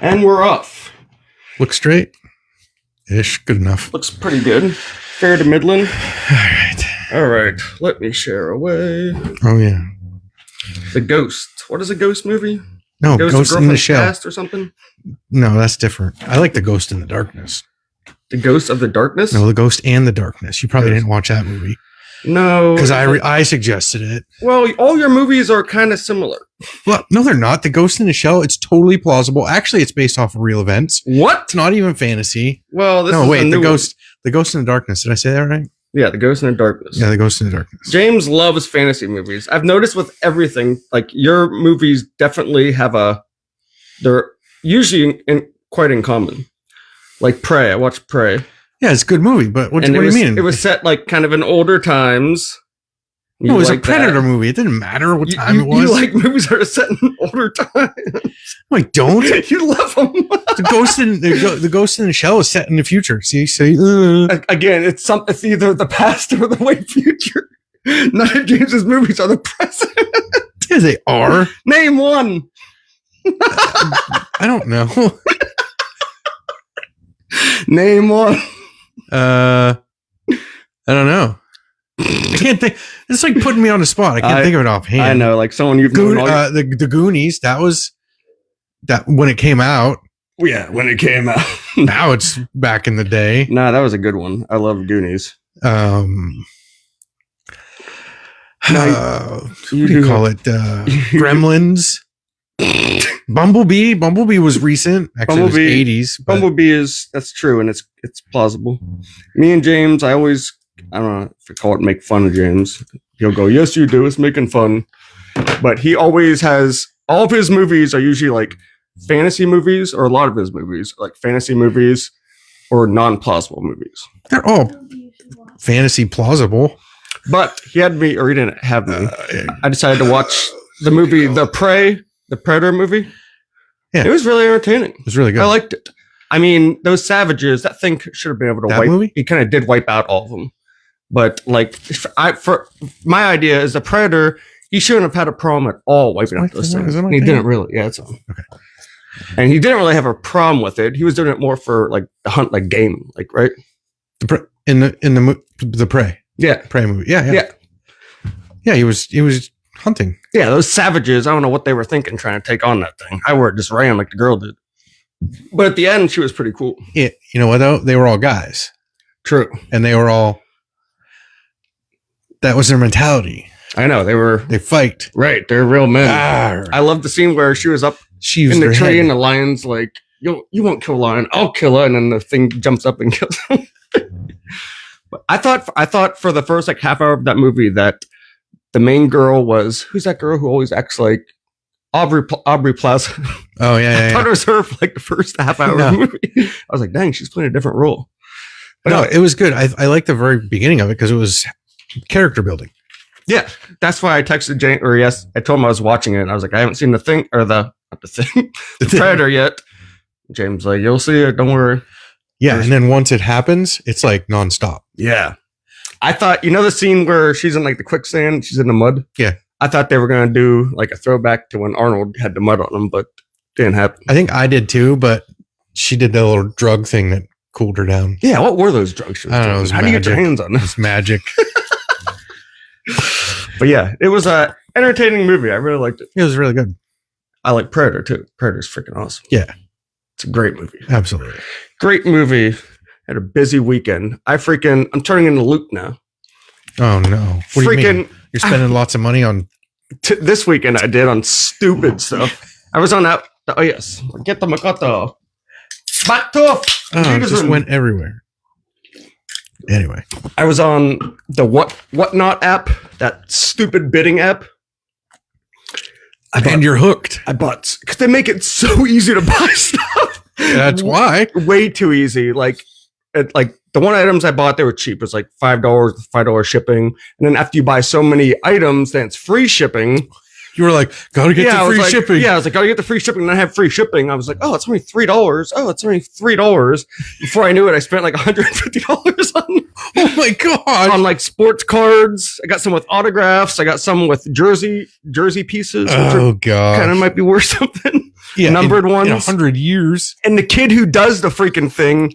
And we're off. Look straight. Ish. Good enough. Looks pretty good. Fair to Midland. All right. All right. Let me share away. Oh, yeah. The Ghost. What is a ghost movie? No, Ghost in the Shell. Past or something? No, that's different. I like The Ghost in the Darkness. The Ghost of the Darkness? No, The Ghost and the Darkness. You probably didn't watch that movie. No. Because I suggested it. Well, all your movies are kind of similar. Well, no, they're not. The Ghost in the Shell, it's totally plausible. Actually, it's based off of real events. What? It's not even fantasy. Well, this is The Ghost in the Darkness. Did I say that right? Yeah, The Ghost in the Darkness. Yeah, The Ghost in the Darkness. James loves fantasy movies. I've noticed with everything, like your movies definitely they're usually quite in common. Like Prey. I watched Prey. Yeah, it's a good movie, but what do you mean? It was set like kind of in older times. No, it was a Predator movie. It didn't matter what time it was. You like movies that are set in older times. No, I don't. You love them. The Ghost in the Shell is set in the future. See, again, it's either the past or the way future. None of James's movies are the present. Yeah, they are. Name one. I don't know. Name one. I don't know. I can't think. It's like putting me on the spot. I can't think of it offhand. I know, like someone you've known. The Goonies. That was that when it came out. Yeah, when it came out. Now it's back in the day. Nah, that was a good one. I love Goonies. What do you call it? Gremlins. Bumblebee. Bumblebee was recent. Actually, it was 80s. Bumblebee that's true, and it's plausible. Me and James, I don't know if I call it make fun of James. He'll go, yes, you do. It's making fun. But he always has, all of his movies are usually like fantasy movies, or a lot of his movies, like fantasy movies or non-plausible movies. They're all fantasy plausible. But he didn't have me. I decided to watch the movie, The Predator movie. Yeah. It was really entertaining. It was really good. I liked it. I mean, those savages, that thing should have been able to wipe. Movie? He kind of did wipe out all of them. But like, for my idea is the Predator, he shouldn't have had a problem at all wiping out those things. He didn't really. Yeah, it's on. Okay. And he didn't really have a problem with it. He was doing it more for like the hunt, like game, like right. The Prey. Yeah, Prey movie. Yeah. He was hunting. Yeah, those savages. I don't know what they were thinking trying to take on that thing. I would have just ran like the girl did. But at the end, she was pretty cool. Yeah, you know what though? They were all guys. True, and they were all. That was their mentality. I know they fight. Right, they're real men. I love the scene where she was up in the tree and the lion's like, you won't kill a lion, I'll kill her, and then the thing jumps up and kills him. But I thought for the first like half hour of that movie that the main girl who's that girl who always acts like Aubrey Plaza. Oh yeah. I thought it was her for like the first half hour of the movie. I was like, dang, she's playing a different role. But no, it was good. I liked the very beginning of it because it was character building. Yeah, that's why I texted Jane, I told him I was watching it, and I was like, I haven't seen the Predator yet. James like, you'll see it, don't worry. Yeah, and then once it happens, it's like nonstop. Yeah. I thought, the scene where she's in like the quicksand, she's in the mud? Yeah. I thought they were going to do like a throwback to when Arnold had the mud on him, but didn't happen. I think I did too, but she did that little drug thing that cooled her down. Yeah, what were those drugs? I don't know. How do you get your hands on this? It's magic. But yeah, it was an entertaining movie. I really liked it. It was really good. I like Predator too. Predator's freaking awesome. Yeah. It's a great movie. Absolutely. Great movie. Had a busy weekend. I'm turning into Luke now. Oh no. What do you mean? You're spending lots of money on this weekend I did on stupid stuff. I was on that. Oh yes. Get the Makoto. Bato. Oh, it just went everywhere. Anyway. I was on the Whatnot app, that stupid bidding app. And you're hooked. I bought, because they make it so easy to buy stuff. That's why. Way too easy. Like the one items I bought, they were cheap. It was like $5 shipping. And then after you buy so many items, then it's free shipping. You were like, gotta get the free shipping. Yeah, I was like, gotta get the free shipping. And I have free shipping. I was like, oh, it's only $3. Oh, it's only $3. Before I knew it, I spent like $150 on. Oh my god! On like sports cards. I got some with autographs. I got some with jersey pieces. Oh god! Kind of might be worth something. Yeah, numbered ones. In 100 years. And the kid who does the freaking thing,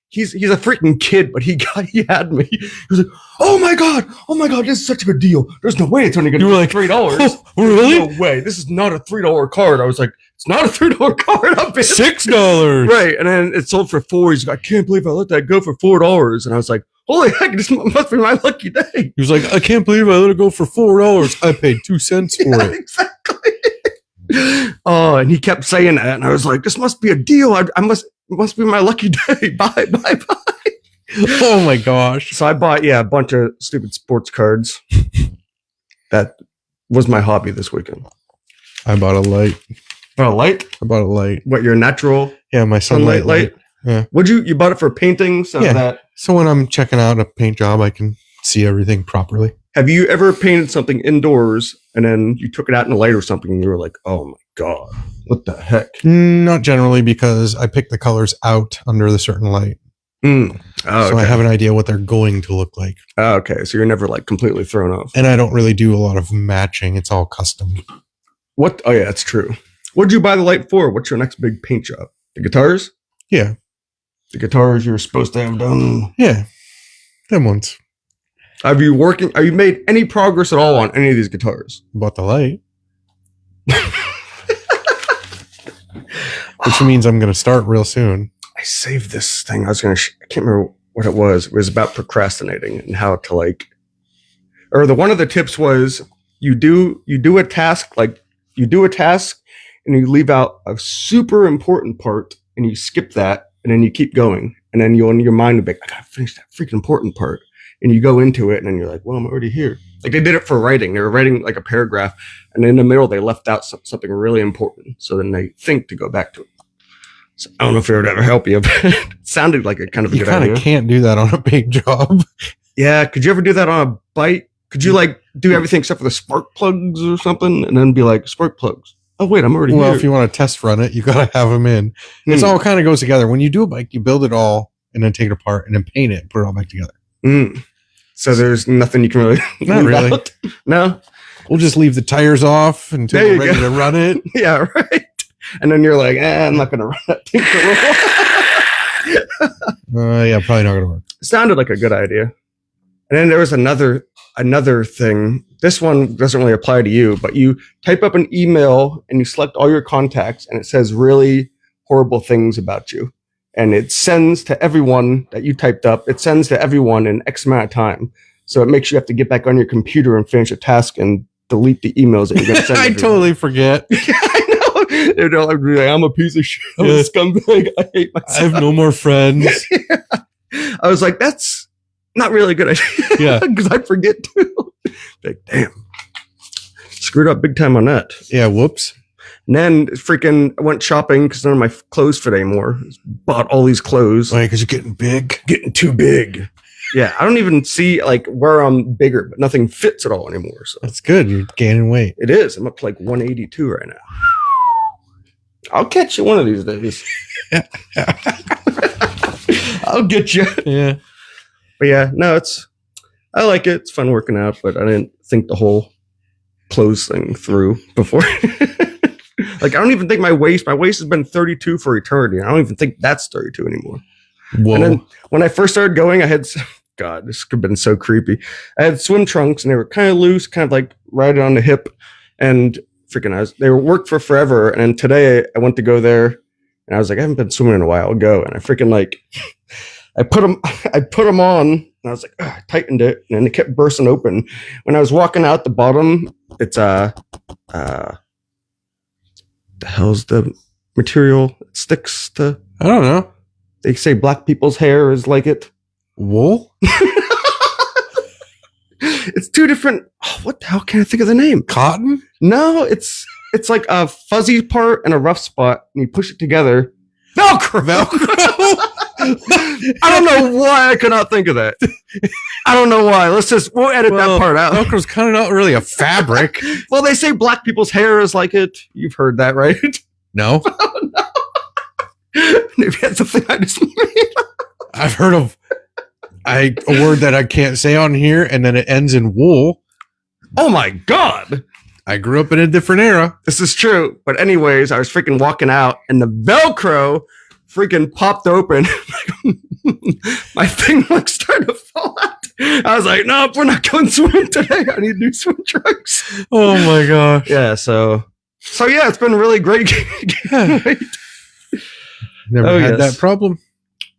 he's a freaking kid, but he had me. He was like, oh my god, this is such a good deal. There's no way it's only gonna be like $3. Oh, really? No way. This is not a $3 card. I was like, it's not a $3 card. I'm $6. Right. And then it sold for $4. He's like, I can't believe I let that go for $4. And I was like, holy heck, this must be my lucky day. He was like, I can't believe I let it go for $4. I paid 2 cents for it. Exactly. Oh, and he kept saying that, and I was like, this must be a deal. It must be my lucky day. Bye. Oh my gosh. So I bought, a bunch of stupid sports cards. That was my hobby this weekend. I bought a light. Bought a light? I bought a light. What, your natural? Yeah, my sunlight light. Yeah. You bought it for painting? So when I'm checking out a paint job, I can see everything properly. Have you ever painted something indoors and then you took it out in the light or something and you were like, oh my God, what the heck? Not generally, because I pick the colors out under the certain light. Oh, okay. So I have an idea what they're going to look like. Oh, okay. So you're never like completely thrown off. And I don't really do a lot of matching. It's all custom. What? Oh yeah, that's true. What'd you buy the light for? What's your next big paint job? The guitars? Yeah. The guitars you're supposed to have done? Yeah. Them ones. Have you made any progress at all on any of these guitars? Bought the light. Which means I'm going to start real soon. I saved this thing. I can't remember what it was. It was about procrastinating and how to one of the tips was you do a task and you leave out a super important part and you skip that and then you keep going. And then your mind will be like, I got to finish that freaking important part. And you go into it and then you're like, well, I'm already here. Like they did it for writing. They were writing like a paragraph and in the middle, they left out something really important. So then they think to go back to it. So I don't know if it would ever help you, but it sounded like a kind of a good idea. You kind of can't do that on a paint job. Yeah. Could you ever do that on a bike? Could you do everything except for the spark plugs or something and then be like, spark plugs? Oh, wait, I'm already here. Well, if you want to test run it, you got to have them in. It's all kind of goes together. When you do a bike, you build it all and then take it apart and then paint it and put it all back together. So there's nothing you can really not really out? No, we'll just leave the tires off until we're ready to run it. Yeah, right. And then you're like, I'm not gonna run that thing for a while. Yeah, probably not gonna work. It sounded like a good idea. And then there was another thing. This one doesn't really apply to you, but you type up an email and you select all your contacts and it says really horrible things about you. And it sends to everyone that you typed up. It sends to everyone in X amount of time. So it makes you have to get back on your computer and finish a task and delete the emails that you're going to send. I totally forget. Yeah, I know. I'm a piece of shit. I'm a scumbag. I hate myself. I have no more friends. Yeah. I was like, that's not really a good idea. Yeah. Because I forget too. Like, damn. Screwed up big time on that. Yeah, whoops. And then freaking I went shopping because none of my clothes fit anymore. Bought all these clothes. Why? Because you're getting big? Getting too big. Yeah, I don't even see where I'm bigger, but nothing fits at all anymore. So that's good. You're gaining weight. It is. I'm up to 182 right now. I'll catch you one of these days. I'll get you. Yeah. But yeah, no, I like it. It's fun working out, but I didn't think the whole clothes thing through before. I don't even think my waist has been 32 for eternity. I don't even think that's 32 anymore. Whoa. And then when I first started going, I had, God, this could have been so creepy. I had swim trunks and they were kind of loose, kind of right on the hip. And freaking, they worked for forever. And then today I went to go there and I was like, I haven't been swimming in a while. I'll go. And I freaking I put them on and I was like, I tightened it and then it kept bursting open. When I was walking out the bottom, it's, the hell's the material it sticks to? I don't know. They say black people's hair is like it. Wool? It's two different. Oh, what the hell can I think of the name? Cotton? No, it's like a fuzzy part and a rough spot, and you push it together. Velcro. I don't know why I could not think of that. I don't know why. We'll edit that part out. Velcro's kind of not really a fabric. Well, they say black people's hair is like it. You've heard that, right? No. Oh, no. Maybe that's the thing I just made. I've heard of a word that I can't say on here, and then it ends in wool. Oh my God. I grew up in a different era. This is true. But anyways, I was freaking walking out and the Velcro freaking popped open. My thing like started to fall out. I was like, nope, we're not going swimming today. I need new swim trunks. Oh my gosh. Yeah, so yeah, it's been really great. Never had that problem.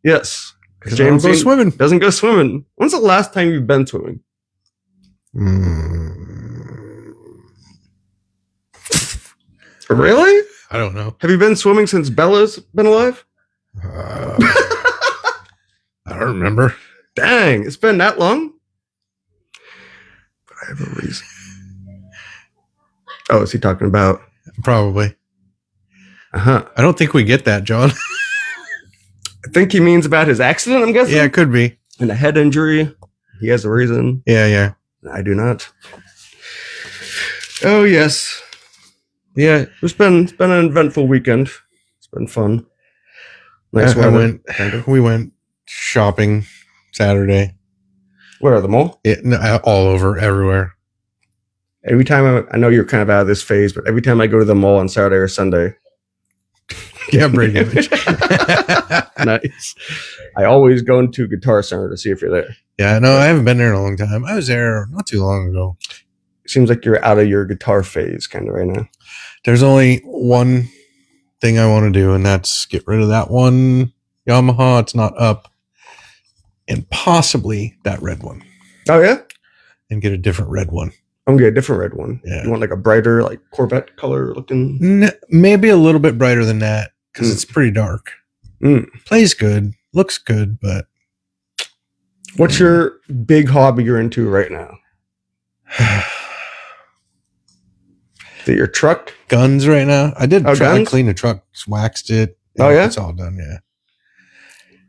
Yes. James doesn't go swimming. When's the last time you've been swimming? Really? I don't know. Have you been swimming since Bella's been alive? I don't remember. Dang, it's been that long? But I have a reason. Oh, is he talking about? Probably. Uh-huh. I don't think we get that, John. I think he means about his accident, I'm guessing? Yeah, it could be. And a head injury. He has a reason. Yeah. I do not. Oh, yes. Yeah, it's been an eventful weekend. It's been fun. Nice weather. We went shopping Saturday. Where, the mall? All over, everywhere. Every time I know you're kind of out of this phase, but every time I go to the mall on Saturday or Sunday. Yeah, brain damage. Nice. I always go into Guitar Center to see if you're there. Yeah, no, I haven't been there in a long time. I was there not too long ago. Seems like you're out of your guitar phase kind of right now. There's only one thing I want to do, and that's get rid of that one Yamaha. It's not up. And possibly that red one. Oh, yeah? And get a different red one. I'm going to get a different red one. Yeah. You want like a brighter, like Corvette color looking? Maybe a little bit brighter than that, because it's pretty dark. Plays good. Looks good, but... What's your big hobby you're into right now? Is it your truck? Guns right now. I did try to guns? clean the truck, just waxed it. Oh, yeah? It's all done, yeah.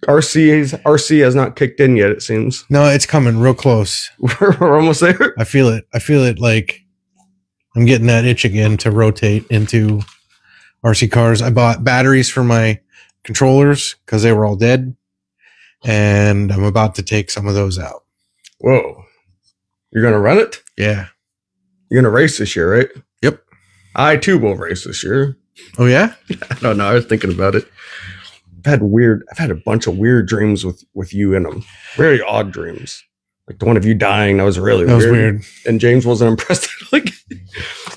RC has not kicked in yet, it seems. No, it's coming real close. We're almost there. I feel it like I'm getting that itch again to rotate into RC cars. I bought batteries for my controllers because they were all dead. And I'm about to take some of those out. Whoa. You're going to run it? Yeah. You're going to race this year, right? Yep. I, too, will race this year. Oh, yeah? I don't know. I was thinking about it. I've had a bunch of weird dreams with you in them. Very odd dreams. Like the one of you dying, that was really weird. That was weird. And James wasn't impressed. Like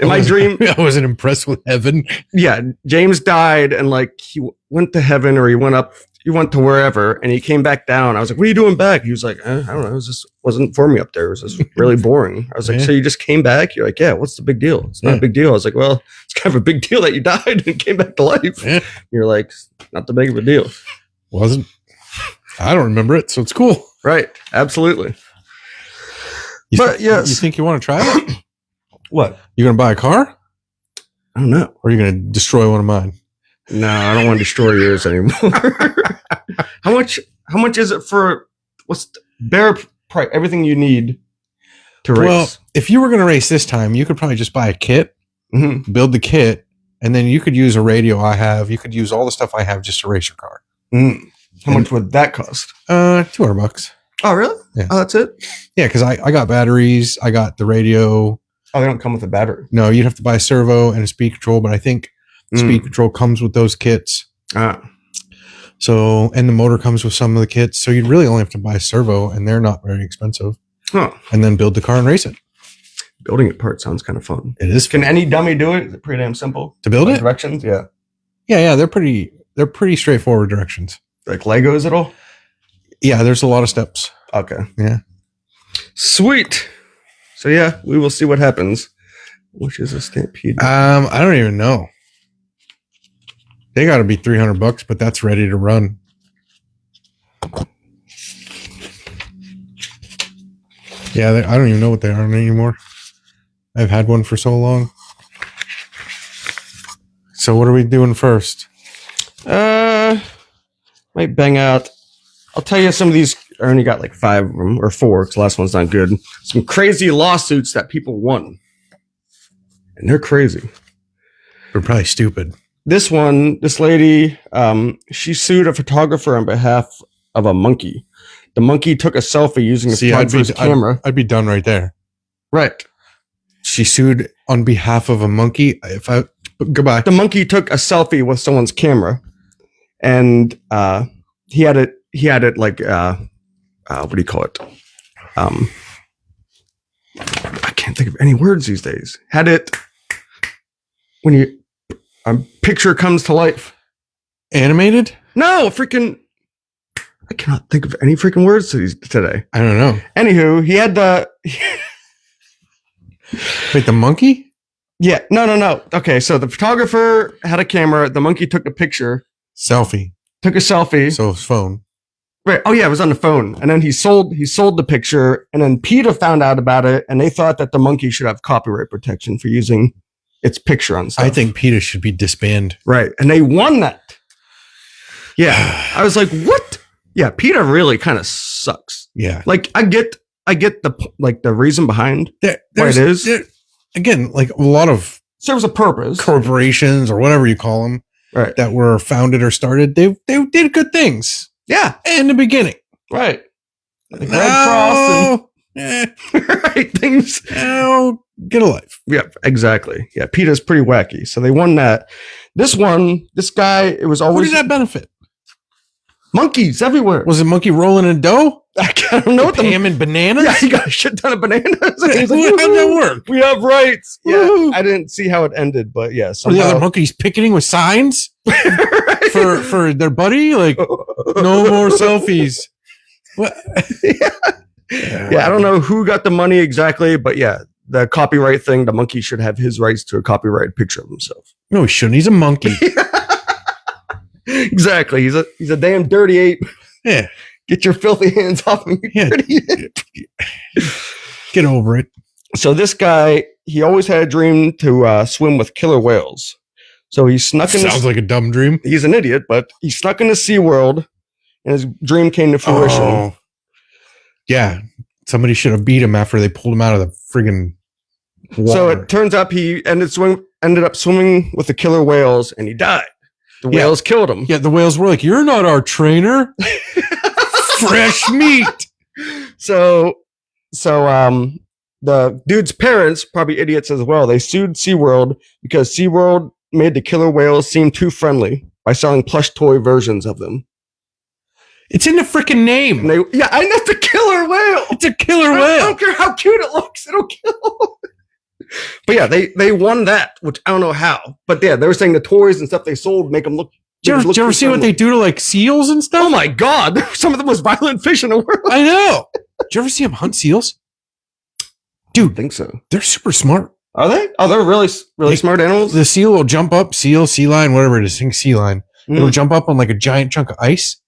in my dream, I wasn't impressed with heaven. Yeah, James died and like he went to heaven or he went to wherever and he came back down. I was like, "What are you doing back?" He was like, "I don't know. It wasn't for me up there. It was just really boring." I was like, "So you just came back?" You're like, "Yeah. What's the big deal? It's not a big deal." I was like, "Well, it's kind of a big deal that you died and came back to life." Yeah. You're like, "Not the big of a deal." Wasn't. I don't remember it, so it's cool. Right. Absolutely. Yes. You think you want to try it? What? You going to buy a car? I don't know. Or are you going to destroy one of mine? No, I don't want to destroy yours anymore. How much is it for what's the bare price? Everything you need to race. Well, if you were going to race this time, you could probably just buy a kit, build the kit, and then you could use a radio I have. You could use all the stuff I have just to race your car. How much would that cost? $200. Oh, really? Yeah. Oh, that's it? Yeah, because I got batteries. I got the radio. Oh, they don't come with a battery? No, you'd have to buy a servo and a speed control, but I think speed control comes with those kits. So, and the motor comes with some of the kits. So you'd really only have to buy a servo, and they're not very expensive. Huh. And then build the car and race it. Building it part sounds kind of fun. It is fun. Can any dummy do it? Is it pretty damn simple? To build it? Directions? Yeah. Yeah, they're pretty straightforward directions. Like Legos at all? Yeah, there's a lot of steps. Okay. Yeah. Sweet. So yeah, we will see what happens. Which is a Stampede? I don't even know. They got to be $300, but that's ready to run. Yeah, I don't even know what they are anymore. I've had one for so long. So what are we doing first? Might bang out I'll tell you some of these. I only got like 5 of them or 4 because the last one's not good. Some crazy lawsuits that people won, and they're crazy. They're probably stupid. This lady, she sued a photographer on behalf of a monkey. The monkey took a selfie using a photographer's camera. I'd be done right there. Right. She sued on behalf of a monkey. Goodbye. The monkey took a selfie with someone's camera, and he had it like what do you call it? I can't think of any words these days. Had it when a picture comes to life. Animated? No, freaking. I cannot think of any freaking words today. I don't know. Anywho, he had the. Wait, the monkey? Yeah, no. Okay, so the photographer had a camera. The monkey took a picture. Selfie. Took a selfie. So his phone. Right. Oh yeah, it was on the phone. And then he sold the picture. And then PETA found out about it, and they thought that the monkey should have copyright protection for using its picture on stuff. I think PETA should be disbanded. Right. And they won that. Yeah. I was like, what? Yeah, PETA really kind of sucks. Yeah. Like I get the reason behind why it is. Again, like a lot of serves a purpose. Corporations or whatever you call them, right, that were founded or started, they did good things. Yeah, in the beginning, right. Like Red Cross and right things. Now get a life. Yeah, exactly. Yeah, PETA's pretty wacky, so they won that. This guy, it was always. What did that benefit? Monkeys everywhere. Was it monkey rolling in dough? I don't know. Ham and bananas? Yeah, he got a shit ton of bananas. He's like, how'd that work? We have rights. Yeah, I didn't see how it ended, but yeah. Were the other monkeys picketing with signs right. for their buddy? Like, no more selfies. What? Yeah, I don't know who got the money exactly, but yeah, the copyright thing, the monkey should have his rights to a copyrighted picture of himself. No, he shouldn't. He's a monkey. Exactly. He's a damn dirty ape. Yeah. Get your filthy hands off me. Yeah. Get over it. So this guy, he always had a dream to swim with killer whales. So he snuck in. Sounds like a dumb dream. He's an idiot, but he snuck into SeaWorld, and his dream came to fruition. Oh. Yeah. Somebody should have beat him after they pulled him out of the friggin' water. So it turns out he ended up swimming with the killer whales, and he died. The whales killed him. Yeah, the whales were like, "You're not our trainer." Fresh meat. So the dude's parents, probably idiots as well, they sued SeaWorld because SeaWorld made the killer whales seem too friendly by selling plush toy versions of them. It's in the freaking name. I know it's a killer whale. It's a killer whale. I don't care how cute it looks. It'll kill. But yeah, they won that, which I don't know how. But yeah, they were saying the toys and stuff they sold make them look. Did you ever see what they do to like seals and stuff? Oh my god, some of the most violent fish in the world. I know. Did you ever see them hunt seals? Dude, I think so. They're super smart. Are they? Oh, they're really smart animals. The seal will jump up, sea lion, whatever it is, sea lion. It'll jump up on like a giant chunk of ice,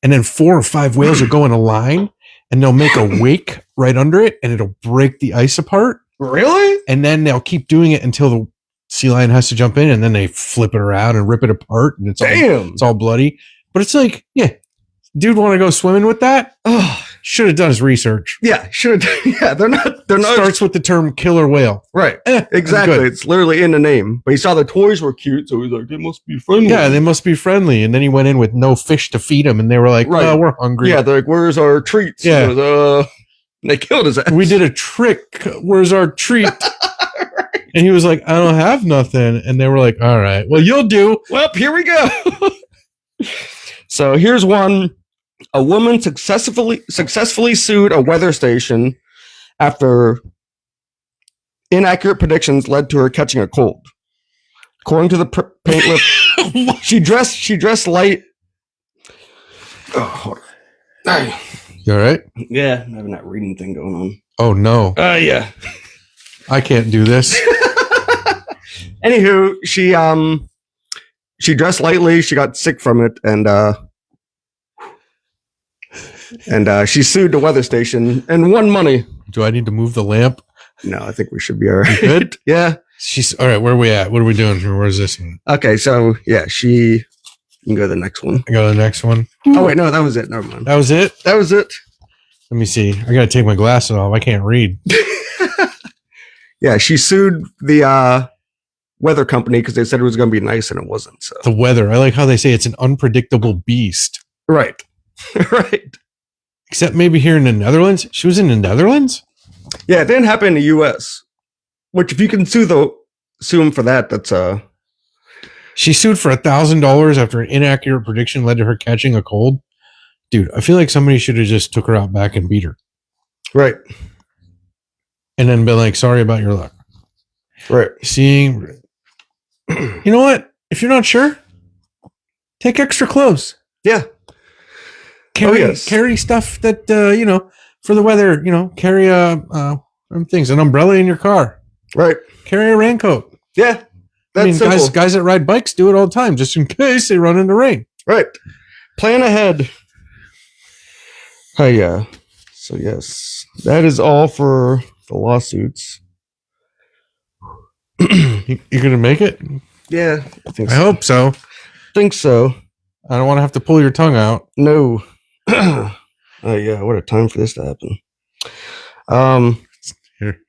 and then 4 or 5 whales will go in a line, and they'll make a wake right under it, and it'll break the ice apart. Really? And then they'll keep doing it until the sea lion has to jump in, and then they flip it around and rip it apart, and it's all bloody. But it's like, yeah, dude, want to go swimming with that? Oh, should have done his research. Yeah, should have. Yeah, they're not. Starts with the term killer whale. Right. Exactly. It's literally in the name. But he saw the toys were cute, so he's like, they must be friendly. Yeah, they must be friendly. And then he went in with no fish to feed him, and they were like, right. Oh, we're hungry. Yeah, they're like, where's our treats? Yeah. They killed his ass. We did a trick. Where's our treat? Right. And he was like, I don't have nothing. And they were like, all right, well, you'll do. Well, here we go. So here's one. A woman successfully sued a weather station after inaccurate predictions led to her catching a cold. According to the plaintiff, she dressed light. Oh, hold on. You all right? Yeah, I'm having that reading thing going on. Oh no. Yeah. I can't do this. Anywho, she dressed lightly. She got sick from it, and she sued the weather station and won money. Do I need to move the lamp? No, I think we should be all right. Good? Yeah. She's all right. Where are we at? What are we doing here? Where's this one? Okay, so yeah, she You can go to the next one. I go to the next one. Oh, wait, no, that was it. Never mind. That was it? That was it. Let me see. I got to take my glasses off. I can't read. Yeah, she sued the weather company because they said it was going to be nice and it wasn't. So the weather. I like how they say it's an unpredictable beast. Right. Right. Except maybe here in the Netherlands. She was in the Netherlands? Yeah, it didn't happen in the U.S. Which, if you can sue them for that, that's She sued for $1,000 after an inaccurate prediction led to her catching a cold. Dude, I feel like somebody should have just took her out back and beat her. Right. And then been like, sorry about your luck. Right. Seeing, you know what? If you're not sure, take extra clothes. Yeah. Carry stuff that, for the weather, carry an umbrella in your car. Right. Carry a raincoat. Yeah. That's simple. Guys that ride bikes do it all the time, just in case they run into rain. Right. Plan ahead. Oh, yeah. So, yes, that is all for the lawsuits. You're going to make it? Yeah. I hope so. Think so. I don't want to have to pull your tongue out. No. Oh, yeah. What a time for this to happen. Here.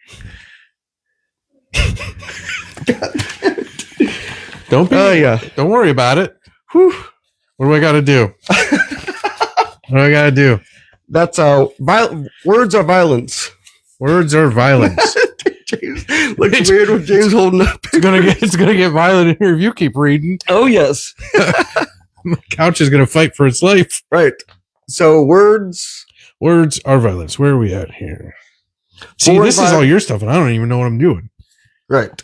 Don't worry about it. Whew. What do I got to do? That's words are violence. Words are violence. James, looks weird with James holding up. It's gonna get violent in here if you keep reading. Oh yes. My couch is gonna fight for its life. Right. So words are violence. Where are we at here? See, this is all your stuff, and I don't even know what I'm doing. Right.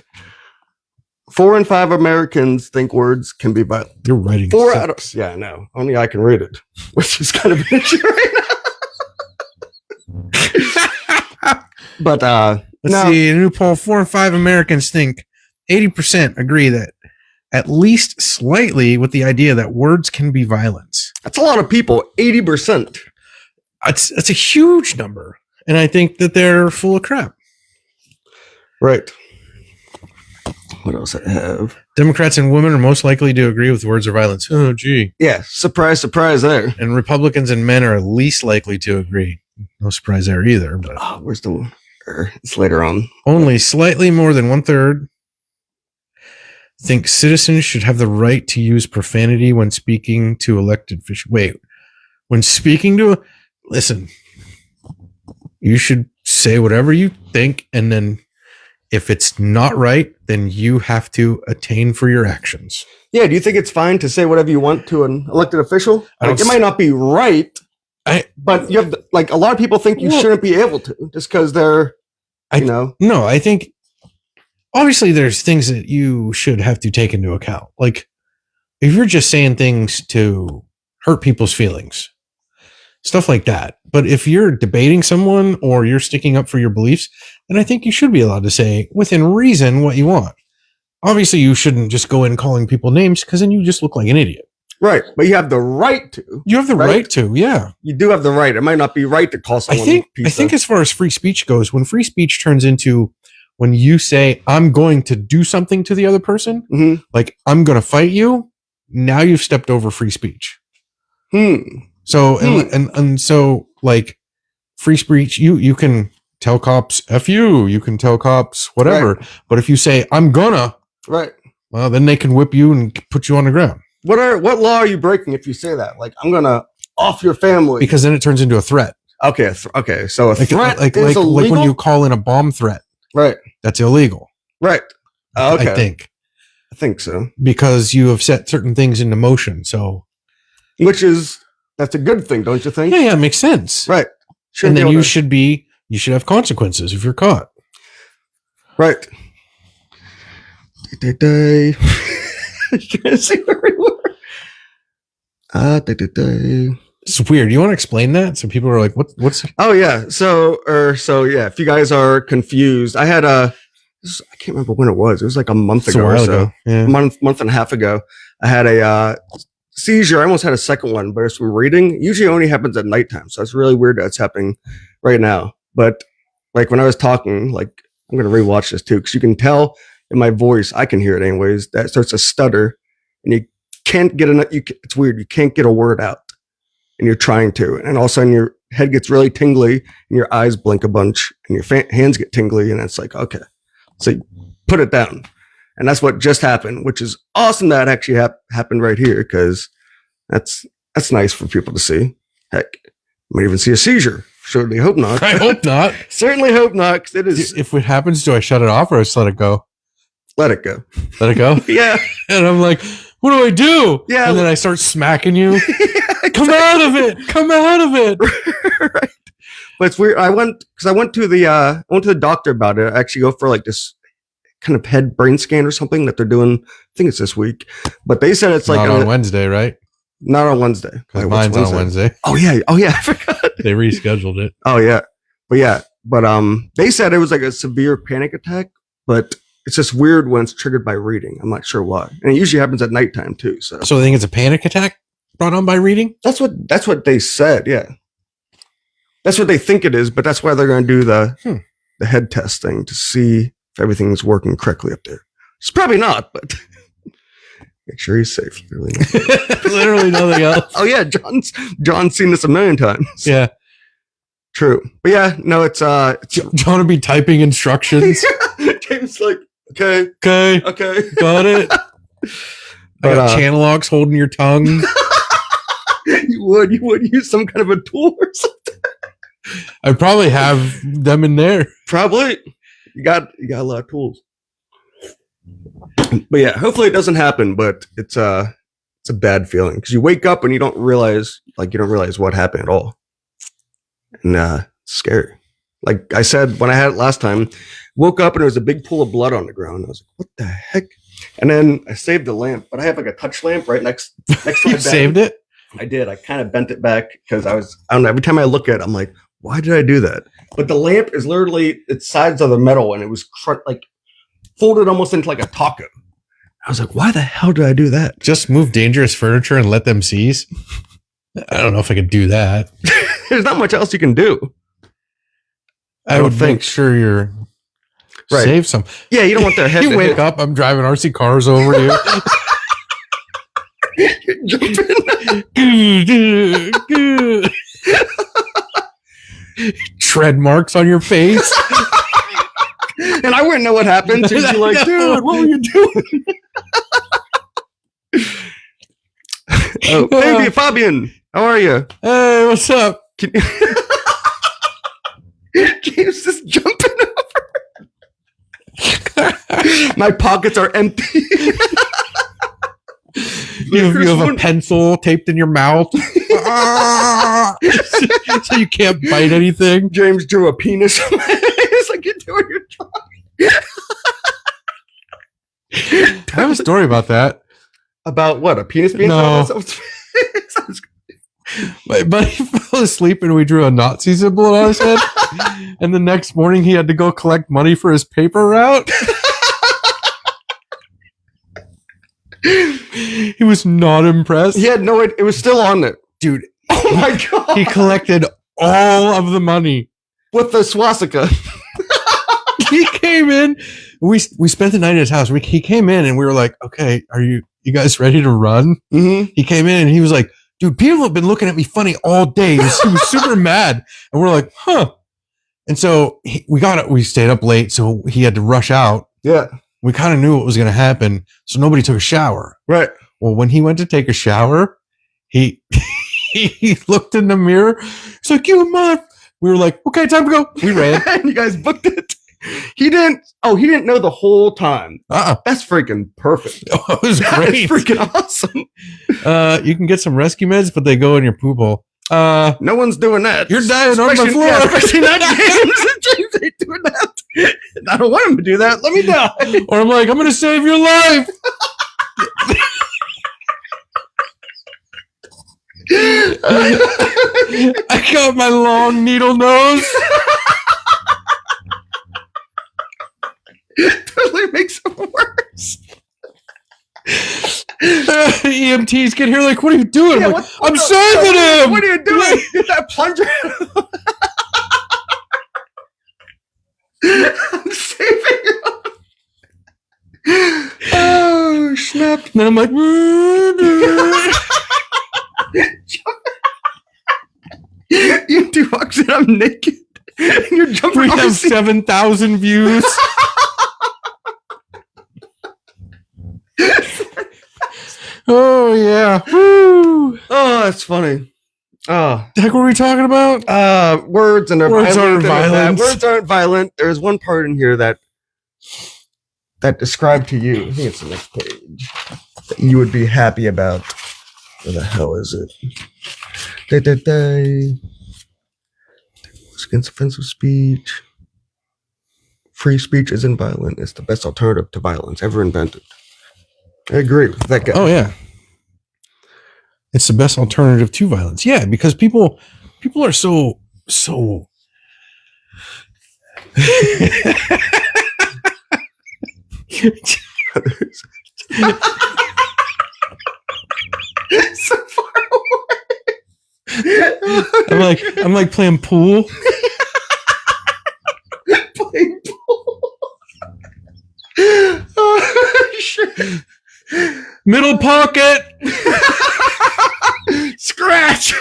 4 in 5 Americans think words can be violent. You're writing 4 out of yeah, I know. Only I can read it, which is kind of an issue right now. But let's see. A new poll: 4 in 5 Americans think 80% agree that at least slightly with the idea that words can be violence. That's a lot of people. 80%. It's a huge number, and I think that they're full of crap. Right. What else I have? Democrats and women are most likely to agree with words of violence. Oh, gee. Yeah. Surprise, surprise there. And Republicans and men are least likely to agree. No surprise there either. But where's the... It's later on. Only slightly more than 1/3 think citizens should have the right to use profanity when speaking to elected officials. Wait. When speaking to... Listen. You should say whatever you think, and then if it's not right, then you have to attain for your actions. Yeah, do you think it's fine to say whatever you want to an elected official? It might not be right, but you have a lot of people think you shouldn't be able to just because they're, No, I think obviously there's things that you should have to take into account. Like if you're just saying things to hurt people's feelings, stuff like that. But if you're debating someone or you're sticking up for your beliefs, then I think you should be allowed to say within reason what you want. Obviously, you shouldn't just go in calling people names because then you just look like an idiot. Right. But you have the right to. You have the right to, yeah. You do have the right. It might not be right to call someone I think as far as free speech goes, when free speech turns into when you say, I'm going to do something to the other person, like I'm going to fight you, now you've stepped over free speech. So, and so like free speech, you can tell cops F you can tell cops whatever. Right. But if you say I'm gonna, right, well, then they can whip you and put you on the ground. What law are you breaking if you say that? Like I'm gonna off your family, because then it turns into a threat. Okay, okay. So a threat like when you call in a bomb threat, right? That's illegal, right? Okay, I think so because you have set certain things into motion. So, that's a good thing, don't you think? Yeah, it makes sense, right? And then you should have consequences if you're caught, right? Trying to see where we were. It's weird. You want to explain that so people are like, "What's?" Oh yeah. So yeah. If you guys are confused, I had I can't remember when it was. It was like a month ago or so. Yeah. Month and a half ago. I had a seizure. I almost had a second one, but it's from reading. It usually only happens at nighttime, so it's really weird that it's happening right now. But like when I was talking, like I'm gonna rewatch this too because you can tell in my voice, I can hear it anyways. That starts to stutter, and can't get enough. It's weird. You can't get a word out, and you're trying to, and all of a sudden your head gets really tingly, and your eyes blink a bunch, and your hands get tingly, and it's like, okay, so you put it down, and that's what just happened, which is awesome that actually happened right here, because that's nice for people to see. Heck, might even see a seizure. Certainly hope not. I hope not. Certainly hope not, because it is. If it happens, do I shut it off or I just let it go? Let it go. Let it go? Yeah. And I'm like, what do I do? Yeah. And then I start smacking you. Yeah, exactly. Come out of it. Come out of it. Right. But it's weird. I went to the doctor about it. I actually go for like this kind of head brain scan or something that they're doing. I think it's this week. But they said it's like not on Wednesday, right? Not on Wednesday. Because mine's on Wednesday. Oh yeah. I forgot. They rescheduled it. Oh yeah. But they said it was like a severe panic attack, but it's just weird when it's triggered by reading. I'm not sure why. And it usually happens at nighttime too. So I think it's a panic attack brought on by reading? That's what they said, yeah. That's what they think it is, but that's why they're gonna do the head test thing to see if everything's working correctly up there. It's probably not, but make sure he's safe. Literally nothing else. Oh yeah, John's seen this a million times. Yeah. True. But yeah, no, it's John would be typing instructions. James like, okay. Got it. I got channel locks holding your tongue. You would use some kind of a tool or something. I'd probably have them in there. Probably. You got a lot of tools. But yeah, hopefully it doesn't happen, but it's a bad feeling because you wake up and you don't realize what happened at all. And it's scary. Like I said when I had it last time, woke up and there was a big pool of blood on the ground. I was like, what the heck? And then I saved the lamp, but I have like a touch lamp right next to my bed. You saved it? I did. I kind of bent it back because I don't know, every time I look at it, I'm like, why did I do that? But the lamp is literally its sides of the metal and it was like folded almost into like a taco. I was like, why the hell did I do that? Just move dangerous furniture and let them seize? I don't know if I could do that. There's not much else you can do. I would make sure you're right. Save some. Yeah, you don't want their head. You wake up, I'm driving RC cars over you. Tread marks on your face. And I wouldn't know what happened. So you'd be like, dude, what were you doing? Oh, baby, Fabian, how are you? Hey, what's up? James is jumping over. My pockets are empty. You have a pencil taped in your mouth. So you can't bite anything. James drew a penis on my face like you're doing your job. I have a story about that. About what? A penis being no. My buddy fell asleep and we drew a Nazi symbol on his head. And the next morning he had to go collect money for his paper route. He was not impressed. He had no idea. It was still on there. Dude. Oh my God. He collected all of the money. With the swastika. He came in. We spent the night at his house. He came in and we were like, okay, are you guys ready to run? Mm-hmm. He came in and he was like, dude, people have been looking at me funny all day. He was super mad. And we're like, huh. And so we stayed up late. So he had to rush out. Yeah. We kind of knew what was going to happen. So nobody took a shower. Right. Well, when he went to take a shower, he looked in the mirror. He's like, you mother. We were like, okay, time to go. We ran. And you guys booked it. He didn't know the whole time. That's freaking perfect. Oh, it was great. It's freaking awesome. You can get some rescue meds, but they go in your poop hole. No one's doing that. You're dying on my floor. Yeah, especially not James. James ain't doing that. I don't want him to do that. Let me die. Or I'm like, I'm going to save your life. I got my long needle nose. Totally makes it worse. EMTs get here like, what are you doing? Yeah, I'm saving him. What are you doing? Get that plunger. I'm saving him. Oh Oh, snap. And then I'm like, you two walks in, I'm naked. And you're jumping we off have 7,000 views. Oh, yeah. Woo. Oh, that's funny. Oh, Heck, what were we talking about? Words and Words aren't violent. Words aren't violent. There's one part in here that described to you. I think it's the next page. That you would be happy about. Where the hell is it? Against offensive speech. Free speech isn't violent. It's the best alternative to violence ever invented. I agree with that guy. Oh, yeah. It's the best alternative to violence. Yeah, because people are so so far away. I'm like playing pool. Playing pool. Oh, shit. Middle pocket. Scratch.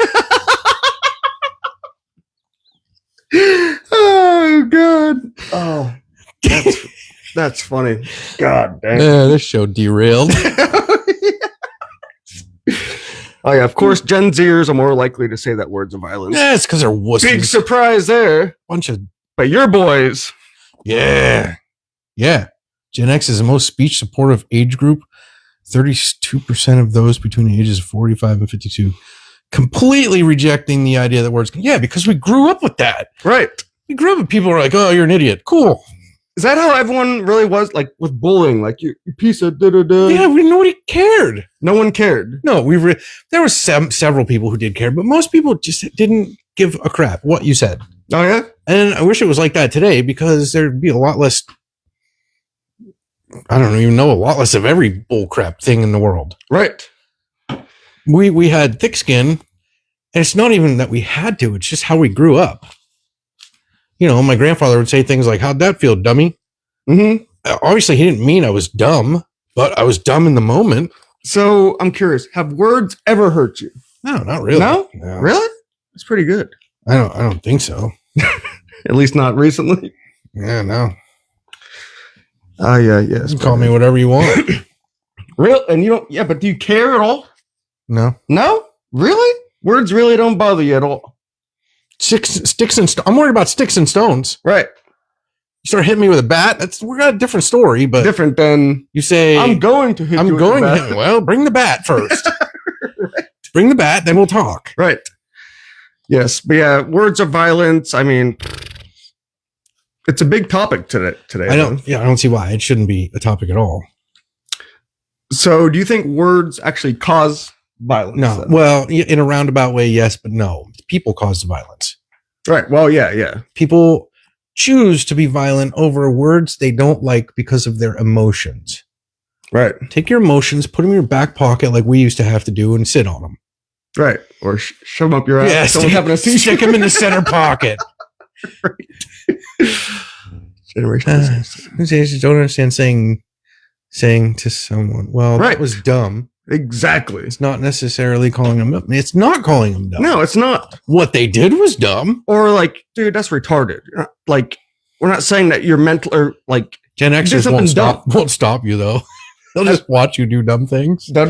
Oh, God. Oh, that's funny. God damn. Yeah, this show derailed. Oh, yeah. Of course, Gen Zers are more likely to say that words of violence. Yeah, it's because they're wussies. Big surprise there. Bunch of. But your boys. Yeah. Yeah. Gen X is the most speech supportive age group. 32% of those between the ages of 45 and 52 completely rejecting the idea that words can. Yeah, because we grew up with that. Right. We grew up with people who are like, oh, you're an idiot. Cool. Is that how everyone really was? Like with bullying, like you piece of da-da-da. Yeah, nobody cared. No one cared. No, there were several people who did care, but most people just didn't give a crap what you said. Oh, yeah? And I wish it was like that today because there'd be a lot less. I don't even know, a lot less of every bullcrap thing in the world. Right. We had thick skin, and it's not even that we had to, it's just how we grew up. You know, my grandfather would say things like, how'd that feel, dummy? Mm-hmm. Obviously, he didn't mean I was dumb, but I was dumb in the moment. So I'm curious, have words ever hurt you? No, not really. No? Really? It's pretty good. I don't think so. At least not recently. Yeah, no. Yeah. You can call me whatever you want. Real? And you don't, yeah, but do you care at all? No. No? Really? Words really don't bother you at all? Sticks and stones. I'm worried about sticks and stones. Right. You start hitting me with a bat, we're got a different story, but different than you say I'm going to hit you with the bat. Well, bring the bat first. Right. Bring the bat, then we'll talk. Right. Yes, but yeah, words of violence, I mean, it's a big topic today. I don't see why it shouldn't be a topic at all. So, do you think words actually cause violence? No. Then? Well, in a roundabout way, yes, but no. People cause the violence. Right. Well, yeah. People choose to be violent over words they don't like because of their emotions. Right. Take your emotions, put them in your back pocket like we used to have to do, and sit on them. Right. Or shove them up your ass. Yeah, stick them in the center pocket. Right. Generation. Don't understand saying to someone, well, right. That was dumb. Exactly. It's not necessarily calling them dumb. It's not calling them dumb. No, it's not. What they did was dumb. Or like, dude, that's retarded. Like, we're not saying that you're mental or like Gen Xers won't stop you though. They'll just watch you do dumb things. They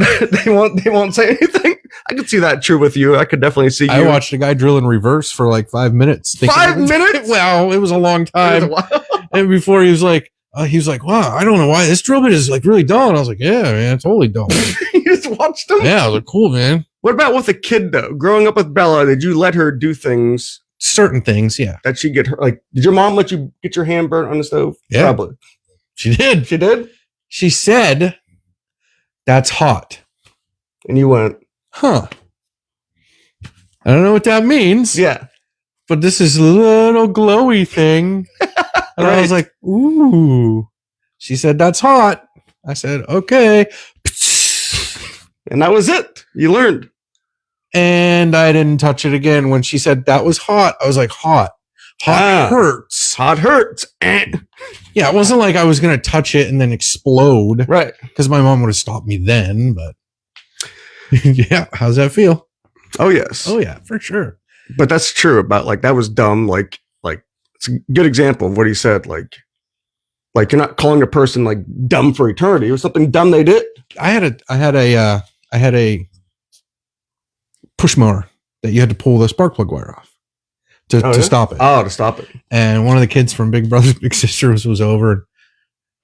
won't say anything. I could see that true with you. I could definitely see you. I watched a guy drill in reverse for like 5 minutes. 5 minutes? Well, it was a long time. And before he was like, wow, I don't know why this drill bit is like really dull. And I was like, yeah, man, it's totally dull. You just watched him? Yeah, I was like, cool, man. What about with a kid though? Growing up with Bella, did you let her do things? Certain things, yeah. That she get her, like, did your mom let you get your hand burnt on the stove? Yeah. Probably. She did. She did? She said, that's hot. And you went, huh. I don't know what that means. Yeah. But this is a little glowy thing. And right. I was like, ooh. She said, that's hot. I said, okay. And that was it. You learned. And I didn't touch it again. When she said that was hot, I was like, hot. Hot hurts. Hot hurts. Yeah, it wasn't like I was going to touch it and then explode. Right. Because my mom would have stopped me then, but yeah, how's that feel? Oh, yes. Oh, yeah, for sure. But that's true about like, that was dumb. Like it's a good example of what he said. Like you're not calling a person like dumb for eternity. It was something dumb they did. I had a push mower that you had to pull the spark plug wire off to stop it. Oh, to stop it. And one of the kids from Big Brothers Big Sisters was over.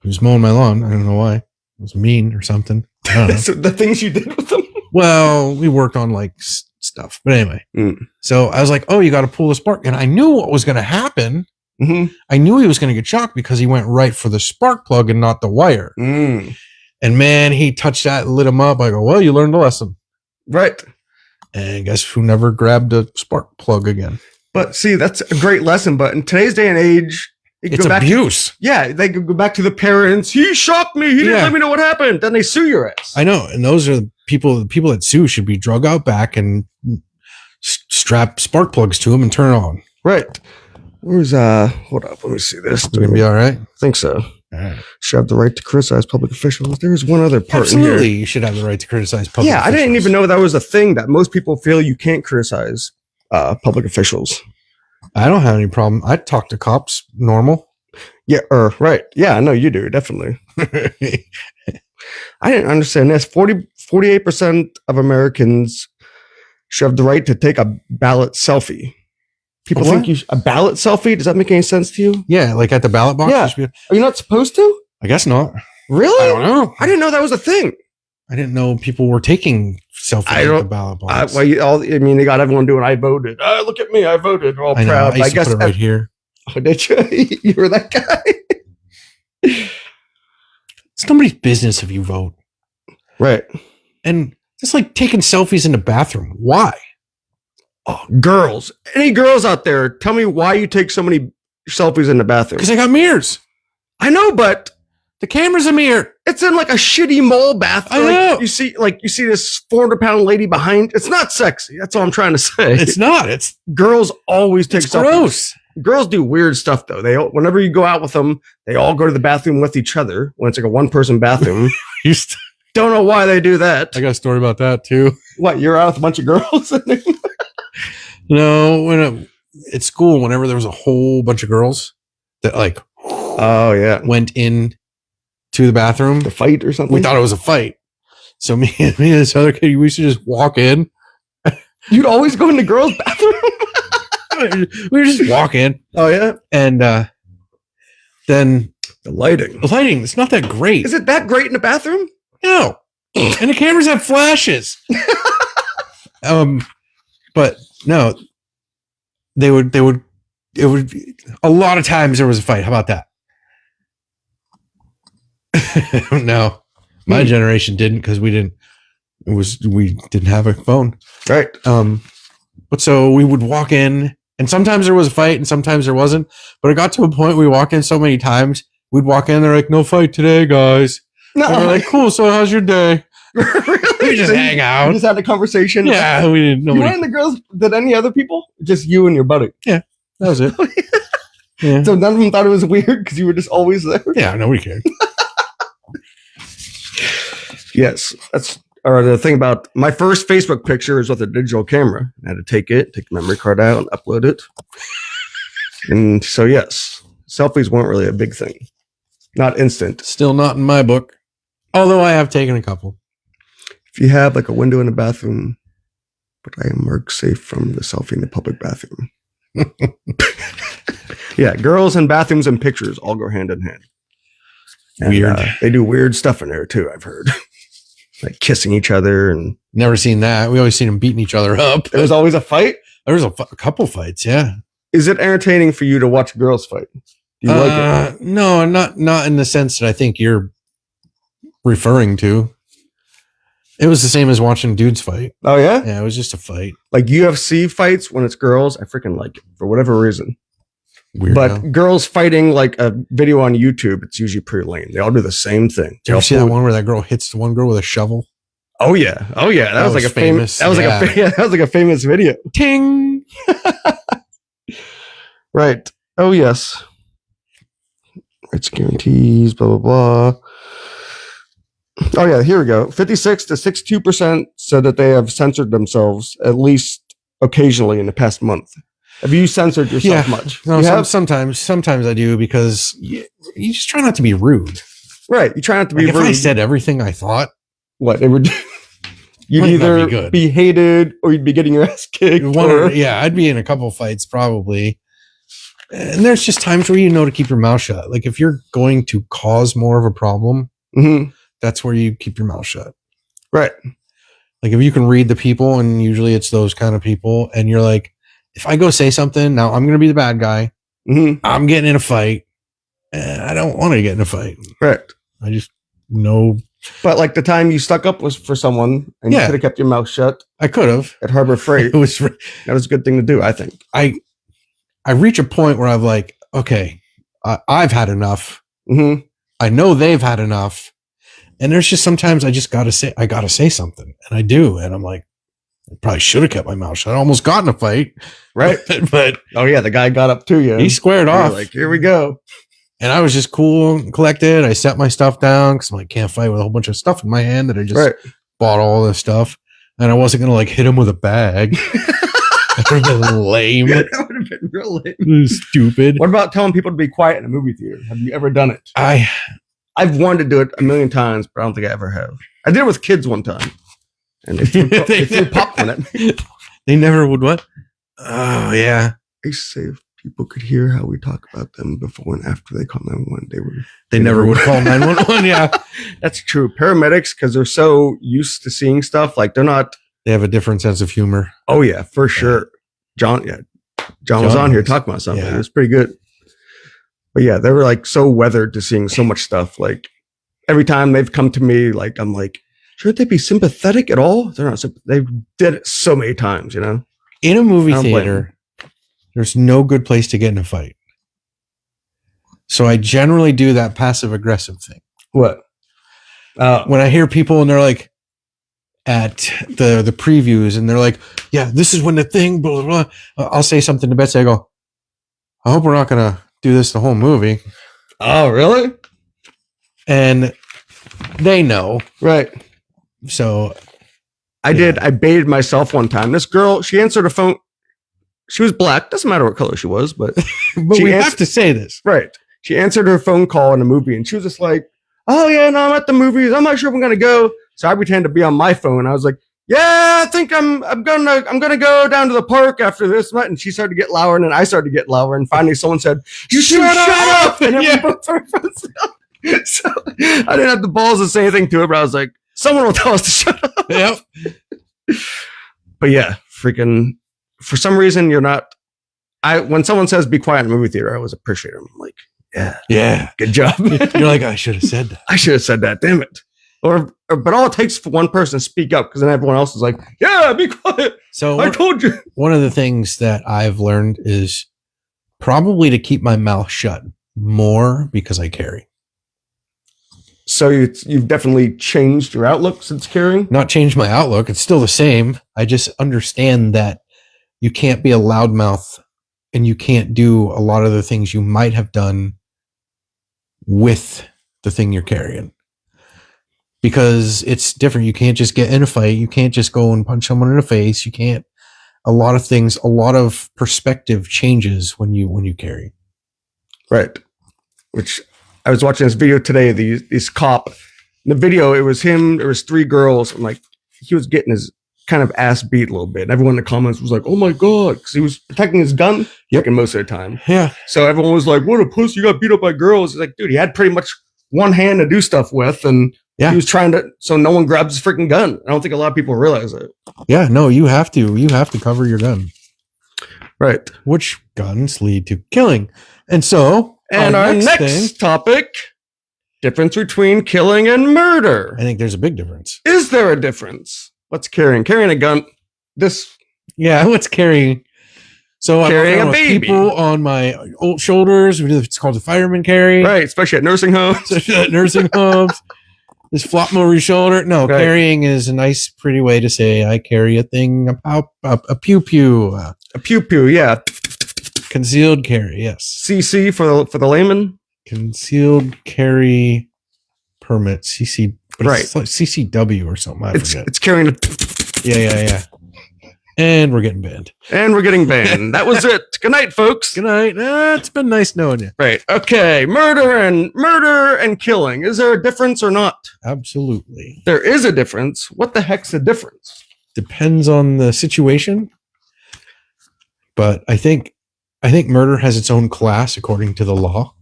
He was mowing my lawn. I don't know why. It was mean or something. I don't know. So the things you did with them. Well, we worked on like stuff, but anyway. So I was like, "Oh, you got to pull the spark," and I knew what was going to happen. Mm-hmm. I knew he was going to get shocked because he went right for the spark plug and not the wire. And man, he touched that and lit him up. I go, "Well, you learned a lesson." Right. And guess who never grabbed a spark plug again? But see, that's a great lesson. But in today's day and age, it's abuse. They could go back to the parents. He shocked me. He didn't let me know what happened. Then they sue your ass. I know. And those are the people that sue should be drug out back and strap spark plugs to them and turn on. Right. Where's, hold up. Let me see this. It's going to be all right. I think so. All right. Should have the right to criticize public officials. There's one other part Absolutely, in here. you should have the right to criticize public officials. I didn't even know that was a thing that most people feel you can't criticize public officials. I don't have any problem. I talk to cops normal. Yeah, right. Yeah, I know you do, definitely. I didn't understand this. 48% of Americans should have the right to take a ballot selfie. People think a ballot selfie? Does that make any sense to you? Yeah, like at the ballot box? Yeah. Are you not supposed to? I guess not. Really? I don't know. I didn't know that was a thing. I didn't know people were taking selfies at the ballot box. They got everyone doing, I voted. Look at me, I voted. All proud. I guess put it right here. Oh, did you? You were that guy? It's nobody's business if you vote. Right. And just like taking selfies in the bathroom. Why? Oh, girls. Any girls out there, tell me why you take so many selfies in the bathroom. Because I got mirrors. I know, but the camera's a mirror. It's in like a shitty mall bathroom. I know. You see this 400-pound lady behind. It's not sexy. That's all I'm trying to say. It's not. It's girls always take selfies. Gross. Girls do weird stuff though. Whenever you go out with them, they all go to the bathroom with each other when it's like a one-person bathroom. Don't know why they do that. I got a story about that too. What? You're out with a bunch of girls? No, at school, whenever there was a whole bunch of girls that went in to the bathroom to fight or something. We thought it was a fight. So me and this other kid, we used to just walk in. You'd always go in the girls' bathroom? We would just walk in. Oh, yeah? And then the lighting. It's not that great. Is it that great in the bathroom? No. And the cameras have flashes. But no, it would a lot of times there was a fight. How about that? No, my generation didn't, because we didn't have a phone. Right. But so we would walk in, and sometimes there was a fight and sometimes there wasn't, but it got to a point we walked in so many times, we'd walk in, they're like, "No fight today, guys." No. And we're like, "Cool, so how's your day?" Really? We just hang out. You just had a conversation. Yeah, we didn't know. You weren't the girls? Did any other people? Just you and your buddy? Yeah, that was it. Yeah. So none of them thought it was weird because you were just always there? Yeah, nobody cared. Yes, the thing about my first Facebook picture is with a digital camera. I had to take the memory card out and upload it. And so, yes, selfies weren't really a big thing. Not instant. Still not in my book. Although I have taken a couple. If you have like a window in the bathroom, but I am marked safe from the selfie in the public bathroom. Yeah, girls and bathrooms and pictures all go hand in hand. And, weird. They do weird stuff in there too, I've heard. Like kissing each other and... Never seen that. We always seen them beating each other up. There was always a fight? There was a couple fights, yeah. Is it entertaining for you to watch girls fight? Do you like it? No, not in the sense that I think you're referring to. It was the same as watching dudes fight. Oh, yeah? Yeah, it was just a fight. Like UFC fights when it's girls, I freaking like it for whatever reason. Weird. But girls fighting like a video on YouTube, it's usually pretty lame. They all do the same thing. Did you ever see that one where that girl hits the one girl with a shovel? Oh yeah. That was like a famous. That was like a famous video. Ting. Right. Oh, yes. Rights guarantees, blah, blah, blah. Oh, yeah, here we go. 56 to 62% said that they have censored themselves at least occasionally in the past month. Have you censored yourself much? No, sometimes I do because you just try not to be rude. Right. You try not to be rude. If I said everything I thought, what? It would... You'd either be hated or you'd be getting your ass kicked. I'd be in a couple fights probably. And there's just times where you know to keep your mouth shut. Like if you're going to cause more of a problem, that's where you keep your mouth shut. Right. Like if you can read the people, and usually it's those kind of people, and you're like, if I go say something, now I'm going to be the bad guy. I'm getting in a fight. And I don't want to get in a fight. Right. I just know. But like the time you stuck up was for someone and you could have kept your mouth shut. I could have. At Harbor Freight. That was a good thing to do, I think. I reach a point where I'm like, okay, I've had enough. I know they've had enough. And there's just sometimes I just got to say something. And I do. And I'm like, I probably should have kept my mouth shut. I almost got in a fight. Right. But oh yeah, the guy got up to you. He squared off. Like, here we go. And I was just cool and collected. I set my stuff down because I'm like, can't fight with a whole bunch of stuff in my hand that I just bought all this stuff. And I wasn't going to like hit him with a bag. That would have been lame. That would have been real lame. Stupid. What about telling people to be quiet in a movie theater? Have you ever done it? I've wanted to do it a million times, but I don't think I ever have. I did it with kids one time. And they threw popcorn at me. They never would what? Oh, yeah. I used to say if people could hear how we talk about them before and after they call 911, they never would call 911. Yeah. That's true. Paramedics, because they're so used to seeing stuff, like they have a different sense of humor. Oh, yeah, for sure. John was on here talking about something. It was pretty good. But yeah, they were like so weathered to seeing so much stuff. Like every time they've come to me, like I'm like, shouldn't they be sympathetic at all? They're not. They did it so many times, you know. In a movie theater, there's no good place to get in a fight. So I generally do that passive aggressive thing. What? When I hear people and they're like at the previews and they're like, yeah, this is when the thing, blah, blah, blah. I'll say something to Betsy. I go, I hope we're not going to do this the whole movie. Oh, really? And they know. Right. So I did. I baited myself one time. This girl, she answered a phone. She was black. Doesn't matter what color she was, but we have to say this. Right. She answered her phone call in a movie and she was just like, oh yeah, no, I'm at the movies. I'm not sure if I'm going to go. So I pretended to be on my phone. I was like, yeah, I think I'm gonna go down to the park after this. And she started to get louder, and then I started to get louder. And finally, someone said, "You shut up!" And then we both started phones. So I didn't have the balls to say anything to her, but I was like, "Someone will tell us to shut up." Yep. But yeah, freaking. For some reason, you're not. When someone says "be quiet" in a movie theater, I always appreciate them. I'm like, yeah, good job. You're like, I should have said that. I should have said that. Damn it. But all it takes for one person to speak up, because then everyone else is like, yeah, be quiet. So I told you. One of the things that I've learned is probably to keep my mouth shut more because I carry. So you've definitely changed your outlook since carrying? Not changed my outlook. It's still the same. I just understand that you can't be a loudmouth and you can't do a lot of the things you might have done with the thing you're carrying. Because it's different. You can't just get in a fight. You can't just go and punch someone in the face. You can't. A lot of things, a lot of perspective changes when you carry. Right. Which I was watching this video today. This cop. In the video, it was him. There was 3 girls. And like he was getting his kind of ass beat a little bit. And everyone in the comments was like, "Oh my god," because he was protecting his gun. Most of the time. Yeah. So everyone was like, "What a pussy! You got beat up by girls." It's like, dude, he had pretty much one hand to do stuff with, and he was trying to, so no one grabs his freaking gun. I don't think a lot of people realize it. Yeah, no, you have to cover your gun. Right. Which guns lead to killing. And so, our next topic, difference between killing and murder. I think there's a big difference. Is there a difference? What's carrying? Carrying a gun. What's carrying? So carrying a baby. People on my old shoulders. It's called the fireman carry. Right, especially at nursing homes. Just flop them over your shoulder. No, right. Carrying is a nice, pretty way to say I carry a thing, a pew pew. A pew pew, yeah. Concealed carry, yes. CC for the layman. Concealed carry permit, CC, but right? It's like CCW or something. I forget. It's carrying a. Yeah. And we're getting banned. That was it. Good night, folks. Good night. It's been nice knowing you. Right. Okay. Murder and killing. Is there a difference or not? Absolutely. There is a difference. What the heck's the difference? Depends on the situation. But I think murder has its own class according to the law.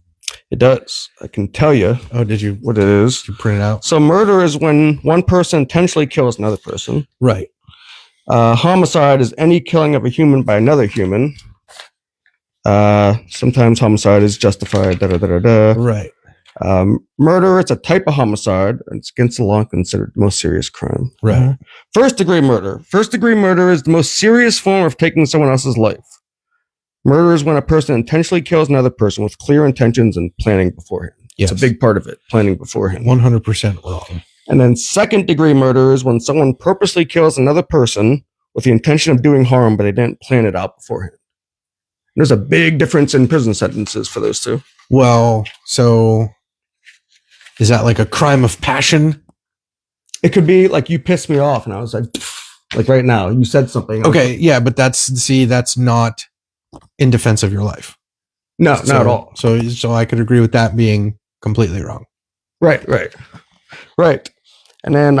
It does. I can tell you. Oh, did you? What it is? Did you print it out? So murder is when one person intentionally kills another person. Right. Homicide is any killing of a human by another human. Sometimes homicide is justified. Right. Murder, it's a type of homicide. And it's against the law considered the most serious crime. Right. First degree murder. First degree murder is the most serious form of taking someone else's life. Murder is when a person intentionally kills another person with clear intentions and planning beforehand. Yes. It's a big part of it, planning beforehand. 100% wrong. And then second degree murder is when someone purposely kills another person with the intention of doing harm, but they didn't plan it out beforehand. There's a big difference in prison sentences for those two. Well, so is that like a crime of passion? It could be like you pissed me off and I was like right now, you said something. Okay, yeah, but that's not in defense of your life. No, not at all. So I could agree with that being completely wrong. Right. And then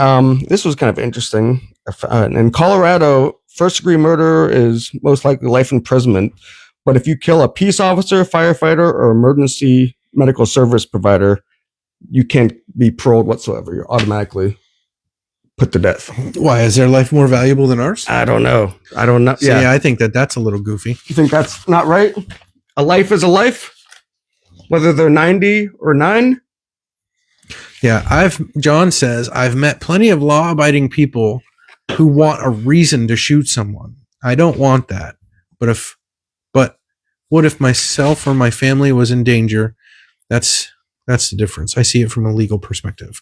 this was kind of interesting. In Colorado, first degree murder is most likely life imprisonment. But if you kill a peace officer, firefighter, or emergency medical service provider, you can't be paroled whatsoever. You're automatically put to death. Why? Is their life more valuable than ours? I don't know. Yeah, I think that's a little goofy. You think that's not right? A life is a life, whether they're 90 or 9. Yeah, John says, I've met plenty of law-abiding people who want a reason to shoot someone. I don't want that. But what if myself or my family was in danger? That's the difference. I see it from a legal perspective.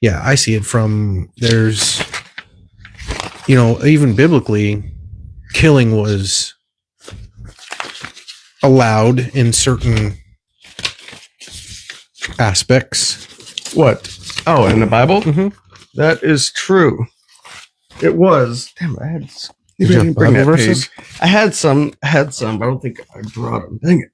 Yeah, I see it from there's, even biblically, killing was allowed in certain aspects. What? Oh, in the Bible? Mm-hmm. That is true. It was. Damn it, I had. Did you have Bible verses? I had some, but I don't think I brought them. Dang it.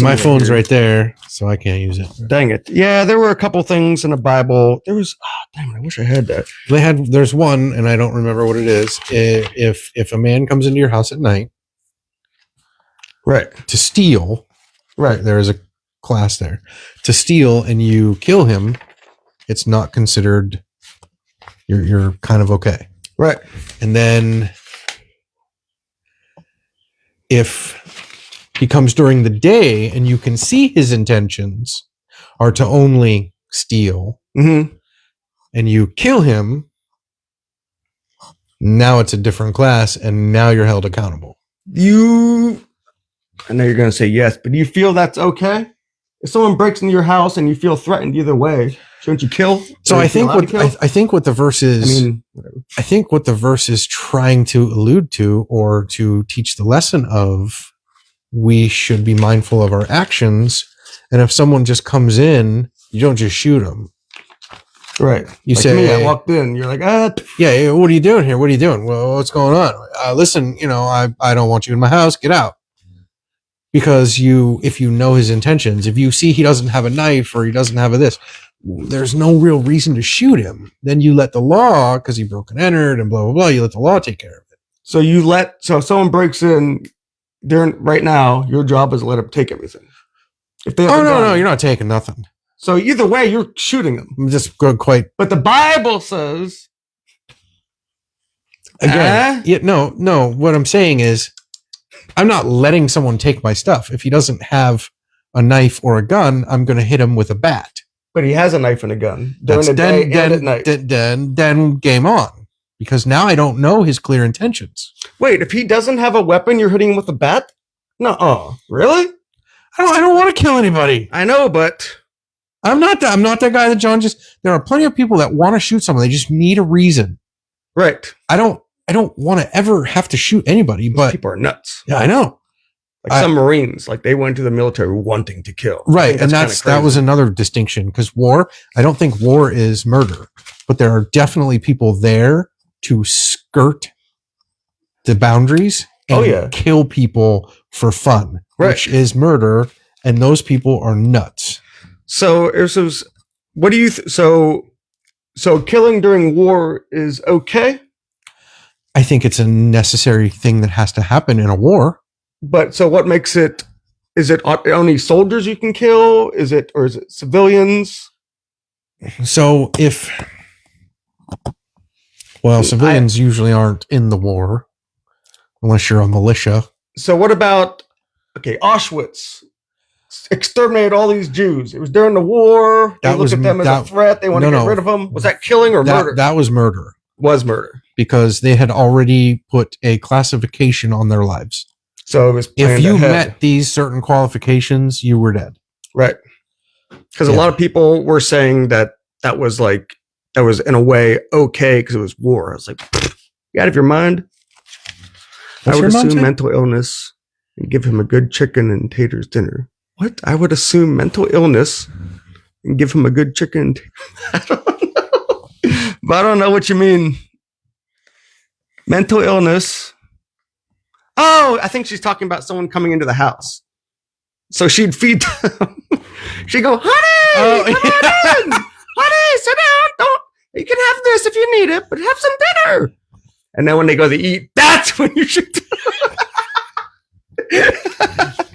My phone's right there, so I can't use it. Dang it. Yeah, there were a couple things in the Bible. There was, damn it, I wish I had that. There's one, and I don't remember what it is. If a man comes into your house at night, right, to steal, right, there is a class there, to steal, and you kill him, it's not considered. You're kind of okay, right? And then if he comes during the day and you can see his intentions are to only steal, mm-hmm. and you kill him, now it's a different class, and now you're held accountable. I know you're going to say yes, but do you feel that's okay? If someone breaks into your house and you feel threatened either way, shouldn't you kill? So I think what the verse is, I think what the verse is trying to allude to, or to teach the lesson of, we should be mindful of our actions. And if someone just comes in, you don't just shoot them. Right. You like say, me, I walked in, you're like, yeah, what are you doing here? What are you doing? Well, what's going on? Listen, I don't want you in my house. Get out. Because if you know his intentions, if you see he doesn't have a knife or he doesn't have this, there's no real reason to shoot him. Then you let the law, because he broke and entered and blah, blah, blah, you let the law take care of it. So if someone breaks in right now, your job is to let him take everything. If they no, you're not taking nothing. So either way, you're shooting them. I'm just going quite. But the Bible says. Again, no. What I'm saying is, I'm not letting someone take my stuff. If he doesn't have a knife or a gun, I'm going to hit him with a bat. But he has a knife and a gun during the day and at night. Then game on. Because now I don't know his clear intentions. Wait, if he doesn't have a weapon, you're hitting him with a bat? No, really? I don't want to kill anybody. I know, but I'm not that guy that John there are plenty of people that want to shoot someone. They just need a reason. Right. I don't want to ever have to shoot anybody, but people are nuts. Yeah, I know. Like some Marines, like they went to the military wanting to kill. Right. And that was another distinction, because I don't think war is murder, but there are definitely people there to skirt the boundaries and kill people for fun, which is murder. And those people are nuts. So what do you, so killing during war is okay? I think it's a necessary thing that has to happen in a war. But so what makes it, is it only soldiers you can kill? Or is it civilians? So civilians usually aren't in the war unless you're a militia. So what about, Auschwitz exterminated all these Jews. It was during the war. They looked at them as a threat. They wanted to get rid of them. Was that killing or murder? That was murder. Was murder. Because they had already put a classification on their lives. So it was if you met these certain qualifications, you were dead. Right. Because a lot of people were saying that was in a way okay because it was war. I was like, you out of your mind? I would assume mental illness and give him a good chicken and taters dinner. What? I would assume mental illness and give him a good chicken. I don't know. But I don't know what you mean. Mental illness. Oh, I think she's talking about someone coming into the house. So she'd feed them. She'd go, honey, come on in. Honey, sit down. You can have this if you need it, but have some dinner. And then when they go to eat, that's when you should do it.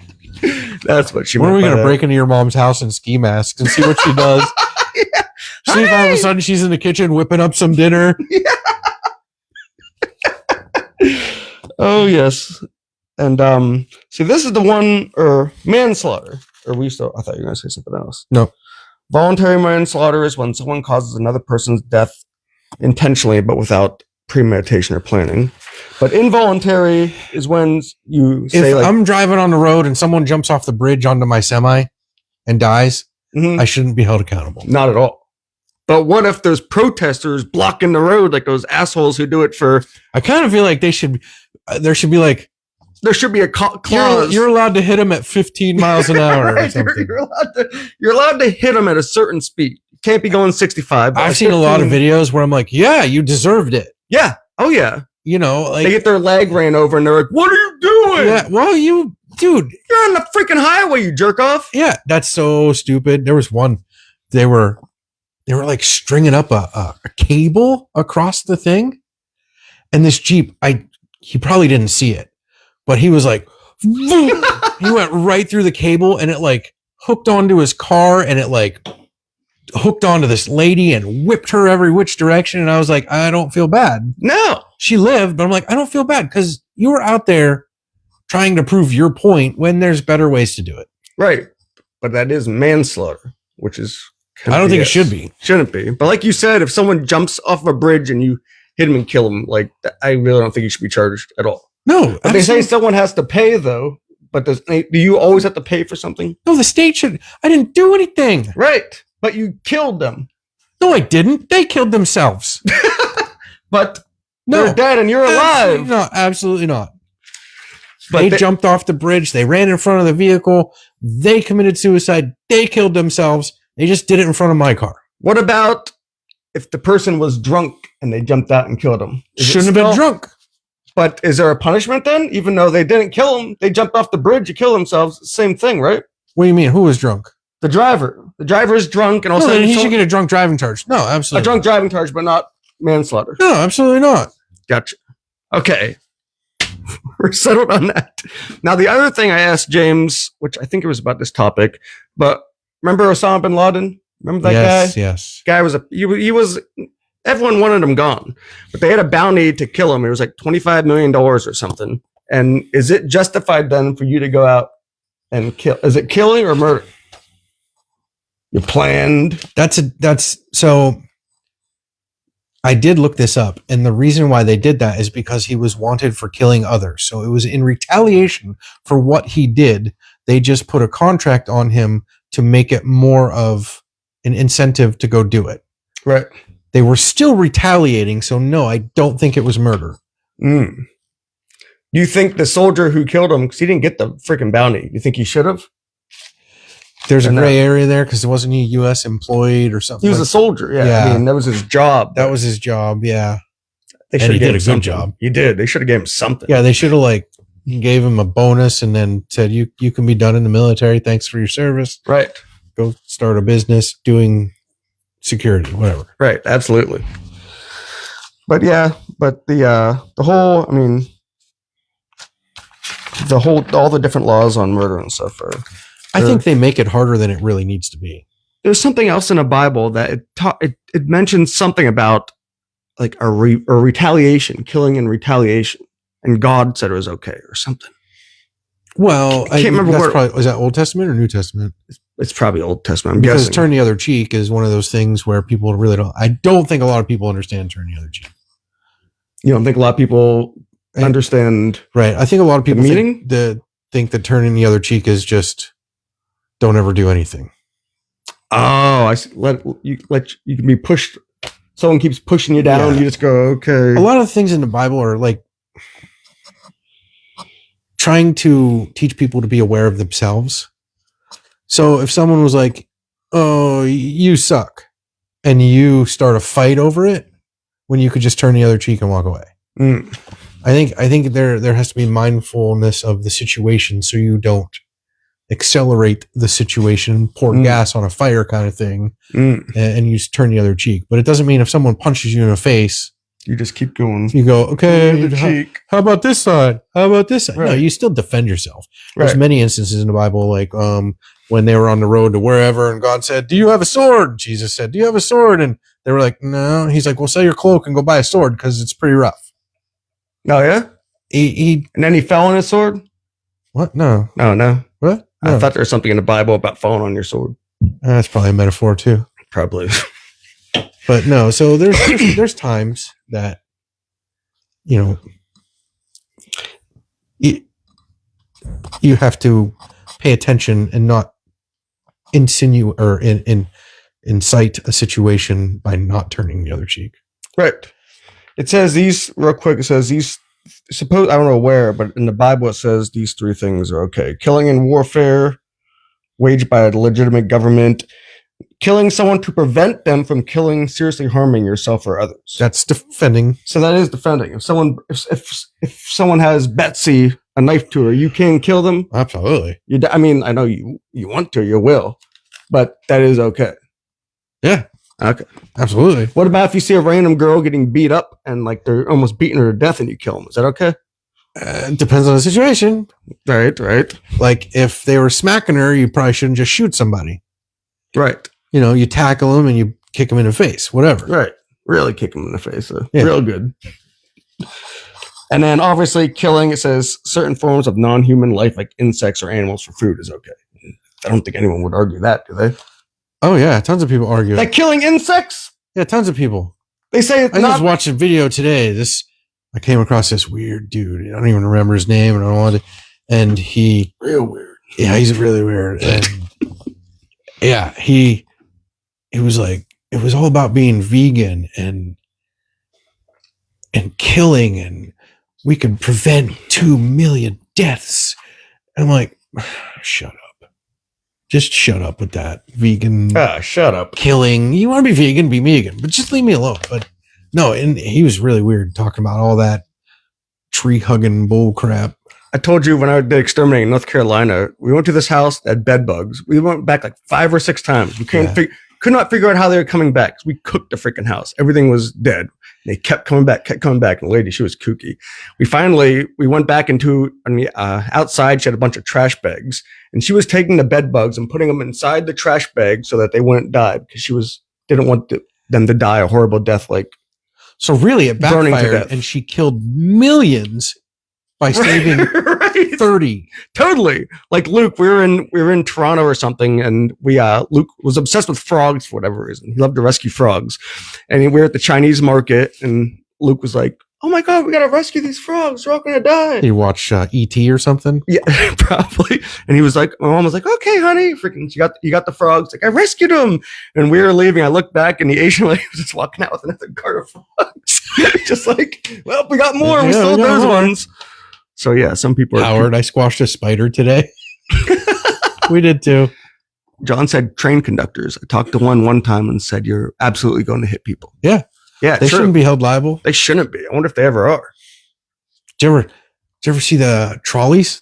That's what she meant. When are we going to break into your mom's house in ski masks and see what she does? Yeah. See if all of a sudden she's in the kitchen whipping up some dinner. Yeah. Oh, yes. And see, this is the one, or manslaughter. I thought you were going to say something else. No. Voluntary manslaughter is when someone causes another person's death intentionally, but without premeditation or planning. But involuntary is when you say, if I'm driving on the road and someone jumps off the bridge onto my semi and dies, I shouldn't be held accountable. Not at all. But what if there's protesters blocking the road, like those assholes who do it for? I kind of feel like there should be a clause. You're allowed to hit them at 15 miles an hour. Right, or something. You're allowed to hit them at a certain speed. You can't be going 65. I've seen a lot of videos where I'm like, yeah, you deserved it. Yeah. Oh yeah. You know, like they get their leg ran over and they're like, what are you doing? Yeah. Well, dude, you're on the freaking highway, you jerk off. Yeah. That's so stupid. There was one, they were like stringing up a cable across the thing. And this Jeep, he probably didn't see it, but he was like, he went right through the cable and it like hooked onto his car and it like hooked onto this lady and whipped her every which direction. And I was like, I don't feel bad. No, she lived, but I'm like, I don't feel bad because you were out there trying to prove your point when there's better ways to do it. Right. But that is manslaughter, which is, I don't think it should be. Shouldn't be. But like you said, if someone jumps off a bridge and you hit him and kill him, like I really don't think you should be charged at all. No. But they say someone has to pay though. But do you always have to pay for something? No, the state should. I didn't do anything. Right. But you killed them. No, I didn't. They killed themselves. But they're dead and you're alive. No, absolutely not. But they jumped off the bridge. They ran in front of the vehicle. They committed suicide. They killed themselves. They just did it in front of my car. What about if the person was drunk and they jumped out and killed him? Shouldn't have been drunk. But is there a punishment then? Even though they didn't kill him, they jumped off the bridge to kill themselves. Same thing, right? What do you mean? Who was drunk? The driver. The driver is drunk, and also he should get a drunk driving charge. No, absolutely. A drunk driving charge, but not manslaughter. No, absolutely not. Gotcha. Okay. We're settled on that. Now, the other thing I asked James, which I think it was about this topic, but remember Osama bin Laden? Remember that guy? Yes. Guy was he was, everyone wanted him gone, but they had a bounty to kill him. It was like $25 million or something. And is it justified then for you to go out and kill? Is it killing or murder? You planned. So I did look this up, and the reason why they did that is because he was wanted for killing others. So it was in retaliation for what he did. They just put a contract on him to make it more of an incentive to go do it. Right. They were still retaliating. So no, I don't think it was murder. Do you think the soldier who killed him, because he didn't get the freaking bounty, you think he should have? There's a gray area there because wasn't he U.S. employed or something? He was a soldier. Yeah. I mean, that was his job. That was his job. Yeah. And he did a good job. He did. They should have gave him something. Yeah. They should have gave him a bonus and then said, you can be done in the military. Thanks for your service. Right. Go start a business doing security, whatever. Right. Absolutely. But yeah, the whole, I mean, all the different laws on murder and stuff I think they make it harder than it really needs to be. There's something else in the Bible that it mentions something about like a retaliation, killing and retaliation, and God said it was okay or something. Well, I can't remember. Was that Old Testament or New Testament? It's probably Old Testament. I'm because guessing. Turn the other cheek is one of those things where people really don't. I don't think a lot of people understand turn the other cheek. You don't think a lot of people understand? Right. I think a lot of people think that turning the other cheek is just don't ever do anything. Oh, I see. You can be pushed. Someone keeps pushing you down. Yeah. You just go, okay. A lot of things in the Bible are like trying to teach people to be aware of themselves. So if someone was like, "Oh, you suck," and you start a fight over it, when you could just turn the other cheek and walk away. I think there has to be mindfulness of the situation, so you don't accelerate the situation, pour gas on a fire kind of thing, and you just turn the other cheek. But it doesn't mean if someone punches you in the face, you just keep going. You go, okay, how about this side? How about this side? Right. No, you still defend yourself. There's many instances in the Bible, like when they were on the road to wherever, and God said, "Do you have a sword?" Jesus said, "Do you have a sword?" And they were like, "No." He's like, "Well, sell your cloak and go buy a sword because it's pretty rough." Oh yeah. He and then he fell on his sword. What? No. What? No. I thought there was something in the Bible about falling on your sword. That's probably a metaphor too. Probably. But no, so there's times that, you have to pay attention and not insinuate or incite a situation by not turning the other cheek. Right. It says these real quick. It says these. Suppose I don't know where, but in the Bible it says these three things are okay: killing in warfare, waged by a legitimate government, killing someone to prevent them from killing, seriously harming yourself or others. That's defending. So that is defending. If someone has Betsy a knife to her, you can kill them. Absolutely. I mean, I know you want to, you will, but that is okay. Yeah. Okay. Absolutely. What about if you see a random girl getting beat up and like they're almost beating her to death and you kill them? Is that okay? It depends on the situation. Right. Like if they were smacking her, you probably shouldn't just shoot somebody. Right. You tackle them and you kick them in the face, whatever. Right. Really kick them in the face. Real good. And then obviously killing, it says certain forms of non-human life like insects or animals for food is okay. I don't think anyone would argue that, do they? Oh yeah, tons of people argue. Like killing insects? Yeah, tons of people. They say it's I just watched a video today. I came across this weird dude. I don't even remember his name, and I don't want to. And he real weird. Yeah, he's really weird. And yeah, he was like, it was all about being vegan and killing, and we could prevent 2 million deaths. And I'm like, shut up. Just shut up with that vegan. Shut up. Killing. You want to be vegan, be vegan, but just leave me alone. But no, and he was really weird talking about all that tree hugging bull crap. I told you when I did exterminating in North Carolina, we went to this house that had bed bugs. We went back like 5 or 6 times. We could not figure out how they were coming back. We cooked the freaking house. Everything was dead. They kept coming back. And the lady, she was kooky. We went back into outside. She had a bunch of trash bags, and she was taking the bed bugs and putting them inside the trash bag so that they wouldn't die because she didn't want them to die a horrible death. So really, it backfired, and she killed millions by saving 30. Totally. Like Luke, we were in Toronto or something, and Luke was obsessed with frogs for whatever reason. He loved to rescue frogs. And we were at the Chinese market, and Luke was like, "Oh my God, we gotta rescue these frogs. They're all gonna die." Did you watch E.T. or something? Yeah, probably. And he was like, my mom was like, "Okay, honey, freaking, you got the frogs." Like, I rescued them. And we were leaving. I looked back, and the Asian lady was just walking out with another cart of frogs. Just like, well, we got more. We sold those ones. So yeah, some people. Howard, I squashed a spider today. We did too. John said train conductors. I talked to one time and said you're absolutely going to hit people. Yeah, yeah, they shouldn't be held liable. They shouldn't be. I wonder if they ever are. Did you ever see the trolleys?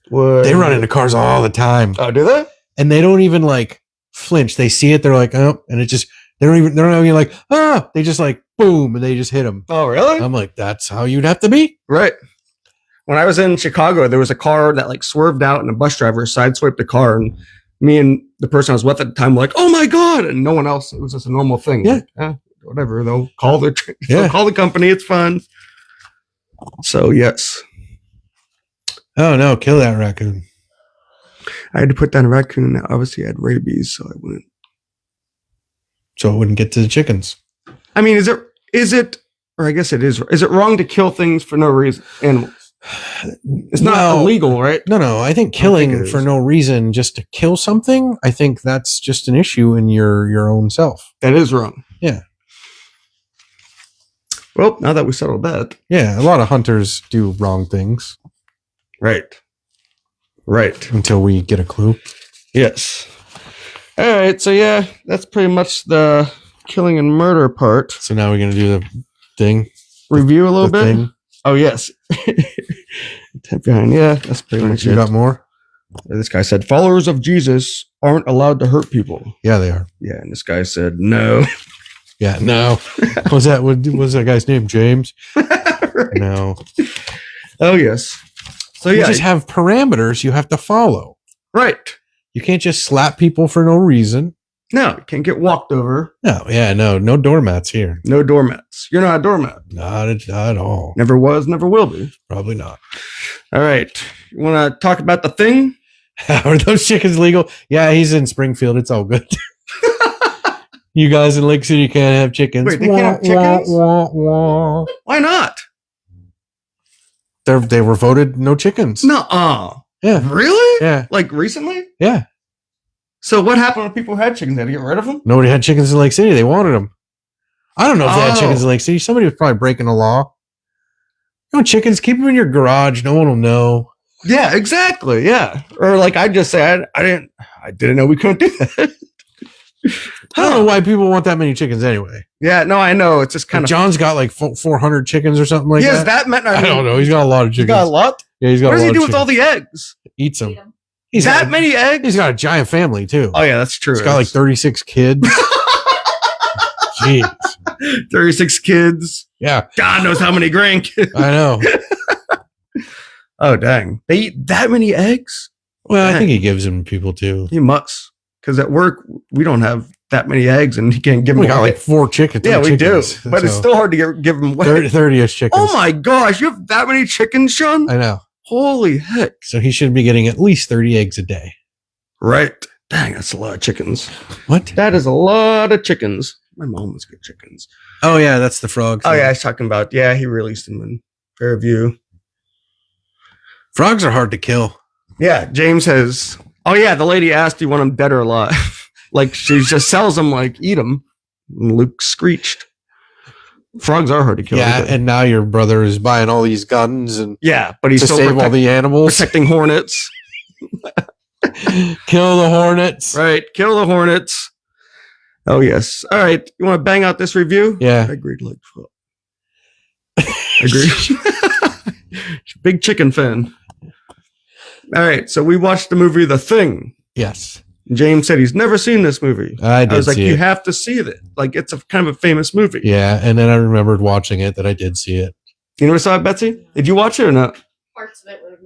What? They run into cars all the time. Oh, do they? And they don't even like flinch. They see it. They're like, oh, and it just, they're not even like, ah, they just like, boom, and they just hit them. Oh, really? I'm like, that's how you'd have to be. Right. When I was in Chicago, there was a car that like swerved out and a bus driver sideswiped the car. And me and the person I was with at the time were like, oh my God. And no one else. It was just a normal thing. Yeah. Like, whatever. They'll call call the company. It's fun. So, yes. Oh, no. Kill that raccoon. I had to put down a raccoon that obviously had rabies, so I wouldn't. So it wouldn't get to the chickens. I mean, is it, or I guess it is it wrong to kill things for no reason? Animals. It's not illegal, right? No. I think killing for no reason just to kill something, I think that's just an issue in your own self. That is wrong. Yeah. Well, now that we settled that. Yeah, a lot of hunters do wrong things. Right. Until we get a clue. Yes. All right. So, yeah, that's pretty much the killing and murder part. So now we're going to do the thing. Review a little bit. Thing. Oh, yes. 10 behind. Yeah, that's pretty much it. You got more? This guy said, followers of Jesus aren't allowed to hurt people. Yeah, they are. Yeah, and this guy said, no. Yeah, no. What was that guy's name? James? Right. No. Oh, yes. So, you just have parameters you have to follow. Right. You can't just slap people for no reason. No, you can't get walked over. No doormats here. No doormats. You're not a doormat. Not at all. Never was, never will be. Probably not. All right. You want to talk about the thing? Are those chickens legal? Yeah, he's in Springfield. It's all good. You guys in Lake City can't have chickens. Wait, they can't have chickens? Why not? They were voted no chickens. Nuh-uh. Yeah. Really? Yeah. Like recently? Yeah. So what happened when people had chickens? They had to get rid of them? Nobody had chickens in Lake City. They wanted them. I don't know if they had chickens in Lake City. Somebody was probably breaking the law. Chickens, keep them in your garage. No one will know. Yeah, exactly. Yeah. Or like I just said, I didn't know we couldn't do that. I don't know why people want that many chickens anyway. Yeah, no, I know. It's just kind of. John's got like 400 chickens or something like that. Yes, that meant. I don't know. He's got a lot of chickens. He's got a lot? Yeah, he's got a lot. What does he do with with all the eggs? Eats them. He's that many eggs? He's got a giant family too. Oh, yeah, that's true. He's got like 36 kids. Jeez. 36 kids. Yeah. God knows how many grandkids. I know. Oh, dang. They eat that many eggs? Well, I think he gives them to people too. He must. Because at work, we don't have that many eggs and he can't give them away. We got like 4 chickens. Yeah, we do. But it's still hard to give them away. 30-ish chickens. Oh my gosh. You have that many chickens, Sean? I know. Holy heck. So he should be getting at least 30 eggs a day. Right. Dang, that's a lot of chickens. What? That is a lot of chickens. My mom was good chickens. Oh, yeah, that's the frog thing. Oh, yeah, I was talking about, yeah, he released them in Fairview. Frogs are hard to kill. Yeah, James has, oh, yeah, the lady asked, do you want them dead or alive? Like, she just sells them, like, eat them. And Luke screeched. Frogs are hard to kill. Yeah, and now your brother is buying all these guns and yeah, but he's to save all the animals, protecting hornets. Kill the hornets, right? Kill the hornets. Oh yes. All right. You want to bang out this review? Yeah, I agreed. Like, agreed. Big chicken fan. All right. So we watched the movie The Thing. Yes. James said he's never seen this movie. I was like, you have to see it. Like, it's a kind of a famous movie. Yeah, and then I remembered watching it that I did see it. You never saw it, Betsy? Did you watch it or not? Parts of it were.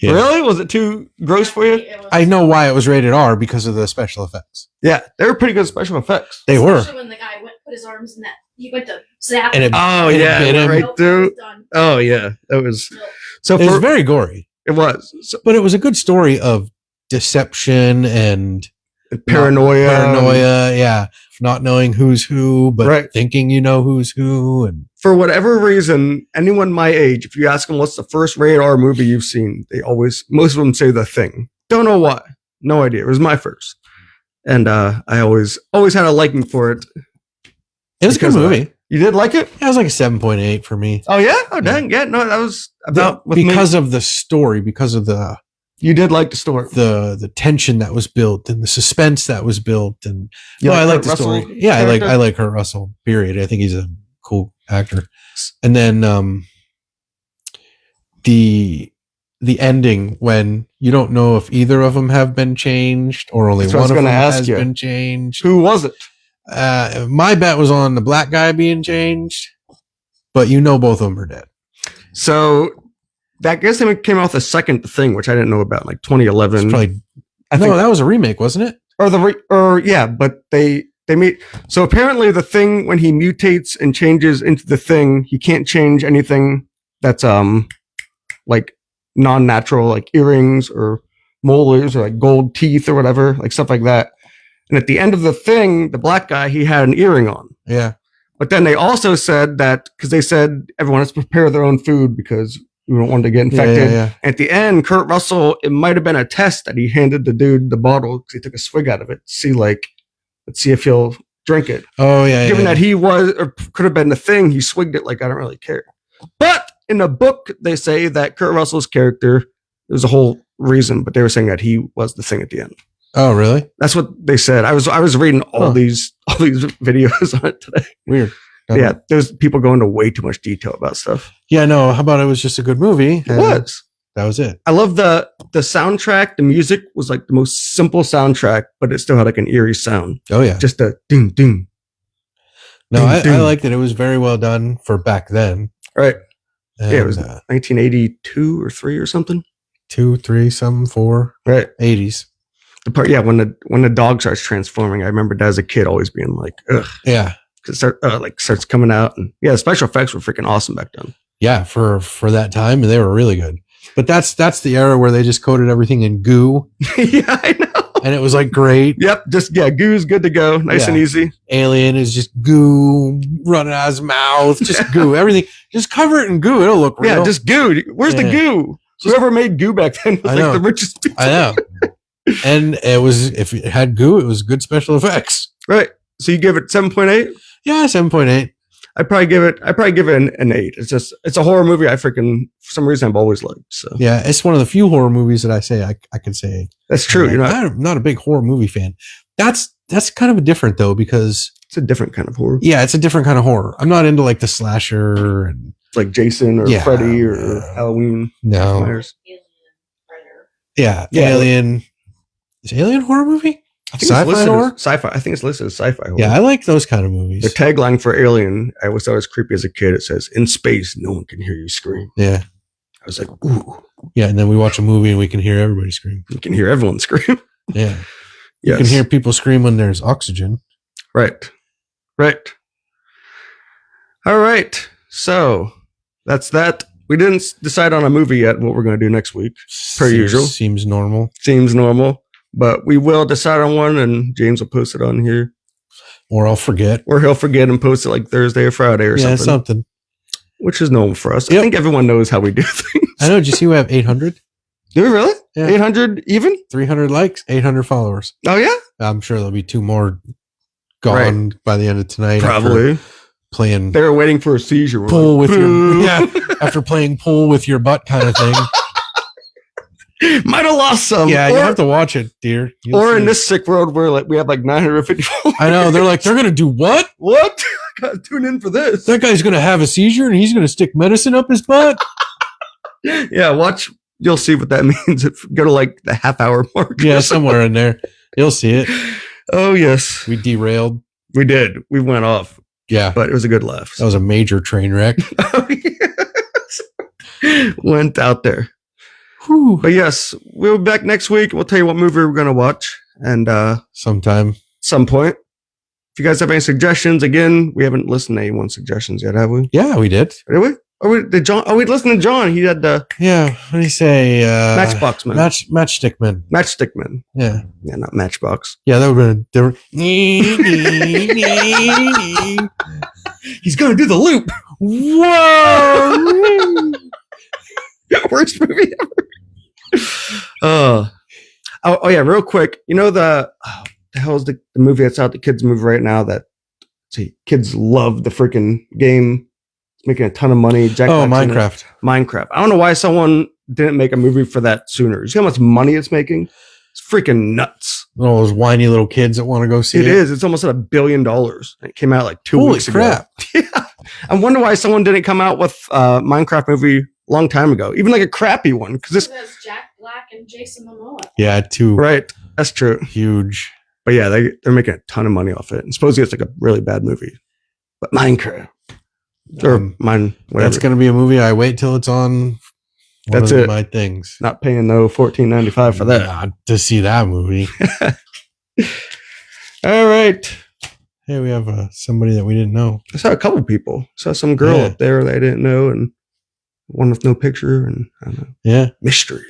Yeah. Really? Was it too gross for you? I know why it was rated R because of the special effects. Yeah, they were pretty good special effects. They were. Especially when the guy put his arms in that. He went to zap. And it bit him right through. Oh yeah, that was. So it was very gory. It was, but it was a good story of deception and paranoia, yeah, not knowing who's who, but thinking you know who's who. And for whatever reason, anyone my age, if you ask them what's the first rated R movie you've seen, most of them say The Thing. Don't know why, no idea. It was my first, and I always had a liking for it. It was a good movie. You did like it? That was like a 7.8 for me. Oh yeah? Oh dang. Yeah, no, that was about because of the story, because of the you did like the story. The tension that was built and the suspense that was built and I like the story. Yeah, I like Kurt Russell, period. I think he's a cool actor. And then the ending when you don't know if either of them have been changed or only one of them has been changed. Who was it? My bet was on the black guy being changed, but both of them are dead. So that guess they came out with a second thing, which I didn't know about, like 2011. I think that was a remake, wasn't it? But they made so apparently the thing when he mutates and changes into the thing, he can't change anything that's like non-natural, like earrings or molars or like gold teeth or whatever, like stuff like that. And at the end of the thing, the black guy, he had an earring on. Yeah. But then they also said that because they said everyone has to prepare their own food because we don't want to get infected. Yeah. At the end, Kurt Russell, it might have been a test that he handed the dude the bottle because he took a swig out of it. Let's see if he'll drink it. Oh, yeah. Given that he was, or could have been the thing, he swigged it like, I don't really care. But in the book, they say that Kurt Russell's character, there's a whole reason, but they were saying that he was the thing at the end. Oh, really? That's what they said. I was reading all these videos on it today. Weird. Yeah, there's people going into way too much detail about stuff. Yeah, no. How about it was just a good movie? It was. That was it. I love the soundtrack. The music was like the most simple soundtrack, but it still had like an eerie sound. Oh yeah, just a ding ding. No, I liked it. It was very well done for back then. Right. And, it was 1982 or 3 or something. 2, 3, some 4. Right. 80s. The part, when the dog starts transforming, I remember that as a kid always being like, ugh. Yeah. Because it starts coming out, and the special effects were freaking awesome back then. Yeah, for that time, they were really good. But that's the era where they just coated everything in goo. Yeah, I know. And it was like great. Yep, goo's good to go, nice and easy. Alien is just goo running out of his mouth, just goo. Everything, just cover it in goo. It'll look real. Yeah, just goo. Where's the goo? Whoever made goo back then was like the richest people. I know. And it was, if it had goo, it was good special effects. Right. So you give it 7.8? Yeah, 7.8. I'd probably give it an 8. It's a horror movie for some reason I've always liked. So yeah, it's one of the few horror movies that I say I could say. That's true. I'm not a big horror movie fan. That's kind of a different though, because it's a different kind of horror. Yeah, it's a different kind of horror. I'm not into like the slasher and like Jason or Freddy or Halloween. No. Yeah, Alien. Is Alien a horror movie? I think sci-fi horror? Sci-fi. I think it's listed as sci-fi horror. Yeah, I like those kind of movies. The tagline for Alien, I always thought it was creepy as a kid. It says, "In space, no one can hear you scream." Yeah. I was like, ooh. Yeah, and then we watch a movie and we can hear everybody scream. You can hear everyone scream. Yeah. Yes. You can hear people scream when there's oxygen. Right. All right. So that's that. We didn't decide on a movie yet, what we're going to do next week, per usual. Seems normal. But we will decide on one, and James will post it on here. Or I'll forget. Or he'll forget and post it like Thursday or Friday or something. Which is normal for us. Yep. I think everyone knows how we do things. I know. Did you see we have 800? Do we really? Yeah. 800 even? 300 likes, 800 followers. Oh, yeah? I'm sure there'll be 2 more gone by the end of tonight. Probably. Playing. They were waiting for a seizure. Pull with after playing pull with your butt kind of thing. Might have lost some. Yeah, you have to watch it, dear. Or in this sick world where we have like 950 followers. I know. They're going to do what? What? Gotta tune in for this. That guy's going to have a seizure and he's going to stick medicine up his butt. Yeah, watch. You'll see what that means. Go to like the half-hour mark. Yeah, somewhere in there. You'll see it. Oh, yes. We derailed. We did. We went off. Yeah. But it was a good laugh. That was a major train wreck. Oh, yes. Went out there. Whew. But yes, we'll be back next week. We'll tell you what movie we're going to watch. And some point. If you guys have any suggestions, again, we haven't listened to anyone's suggestions yet, have we? Yeah, we did. Did we? We listened to John. He had the... Yeah, what did he say? Matchbox Man. Matchstick Man. Matchstick Man. Yeah. Yeah, not Matchbox. Yeah, that would have been... He's going to do the loop. Whoa! Worst movie ever. Oh yeah, real quick. You know the hell is the movie that's out, the kids movie right now that see, kids love the freaking game. It's making a ton of money. Minecraft. I don't know why someone didn't make a movie for that sooner. You see how much money it's making? It's freaking nuts. All those whiny little kids that want to go see it. It is. It's almost at $1 billion. It came out like 2 weeks ago. Holy crap. Yeah. I wonder why someone didn't come out with a Minecraft movie a long time ago. Even like a crappy one. Because this has Jack Black and Jason Momoa. Yeah, two. Right. That's true. Huge. But yeah, they're making a ton of money off it. And supposedly it's like a really bad movie. But Minecraft. Or mine, whatever. That's going to be a movie. I wait till it's on. That's it. My things. Not paying no $14.95 for that. Not to see that movie. All right. Hey, we have somebody that we didn't know. I saw a couple people. I saw some girl up there that I didn't know, and one with no picture, and I don't know. Yeah. Mystery.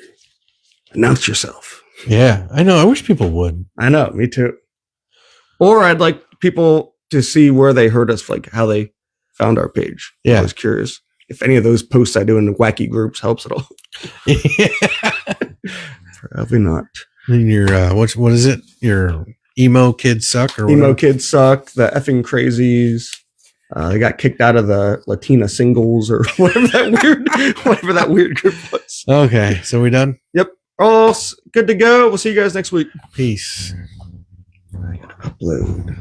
Announce yourself. Yeah, I know. I wish people would. I know. Me too. Or I'd like people to see where they heard us, like how they found our page. Yeah. I was curious if any of those posts I do in the wacky groups helps at all. Probably not. Your what is it? Your emo kids suck or emo kids suck. The effing crazies. They got kicked out of the Latina singles or whatever that weird group was. Okay, so we done? Yep. All good to go. We'll see you guys next week. Peace. I gotta upload.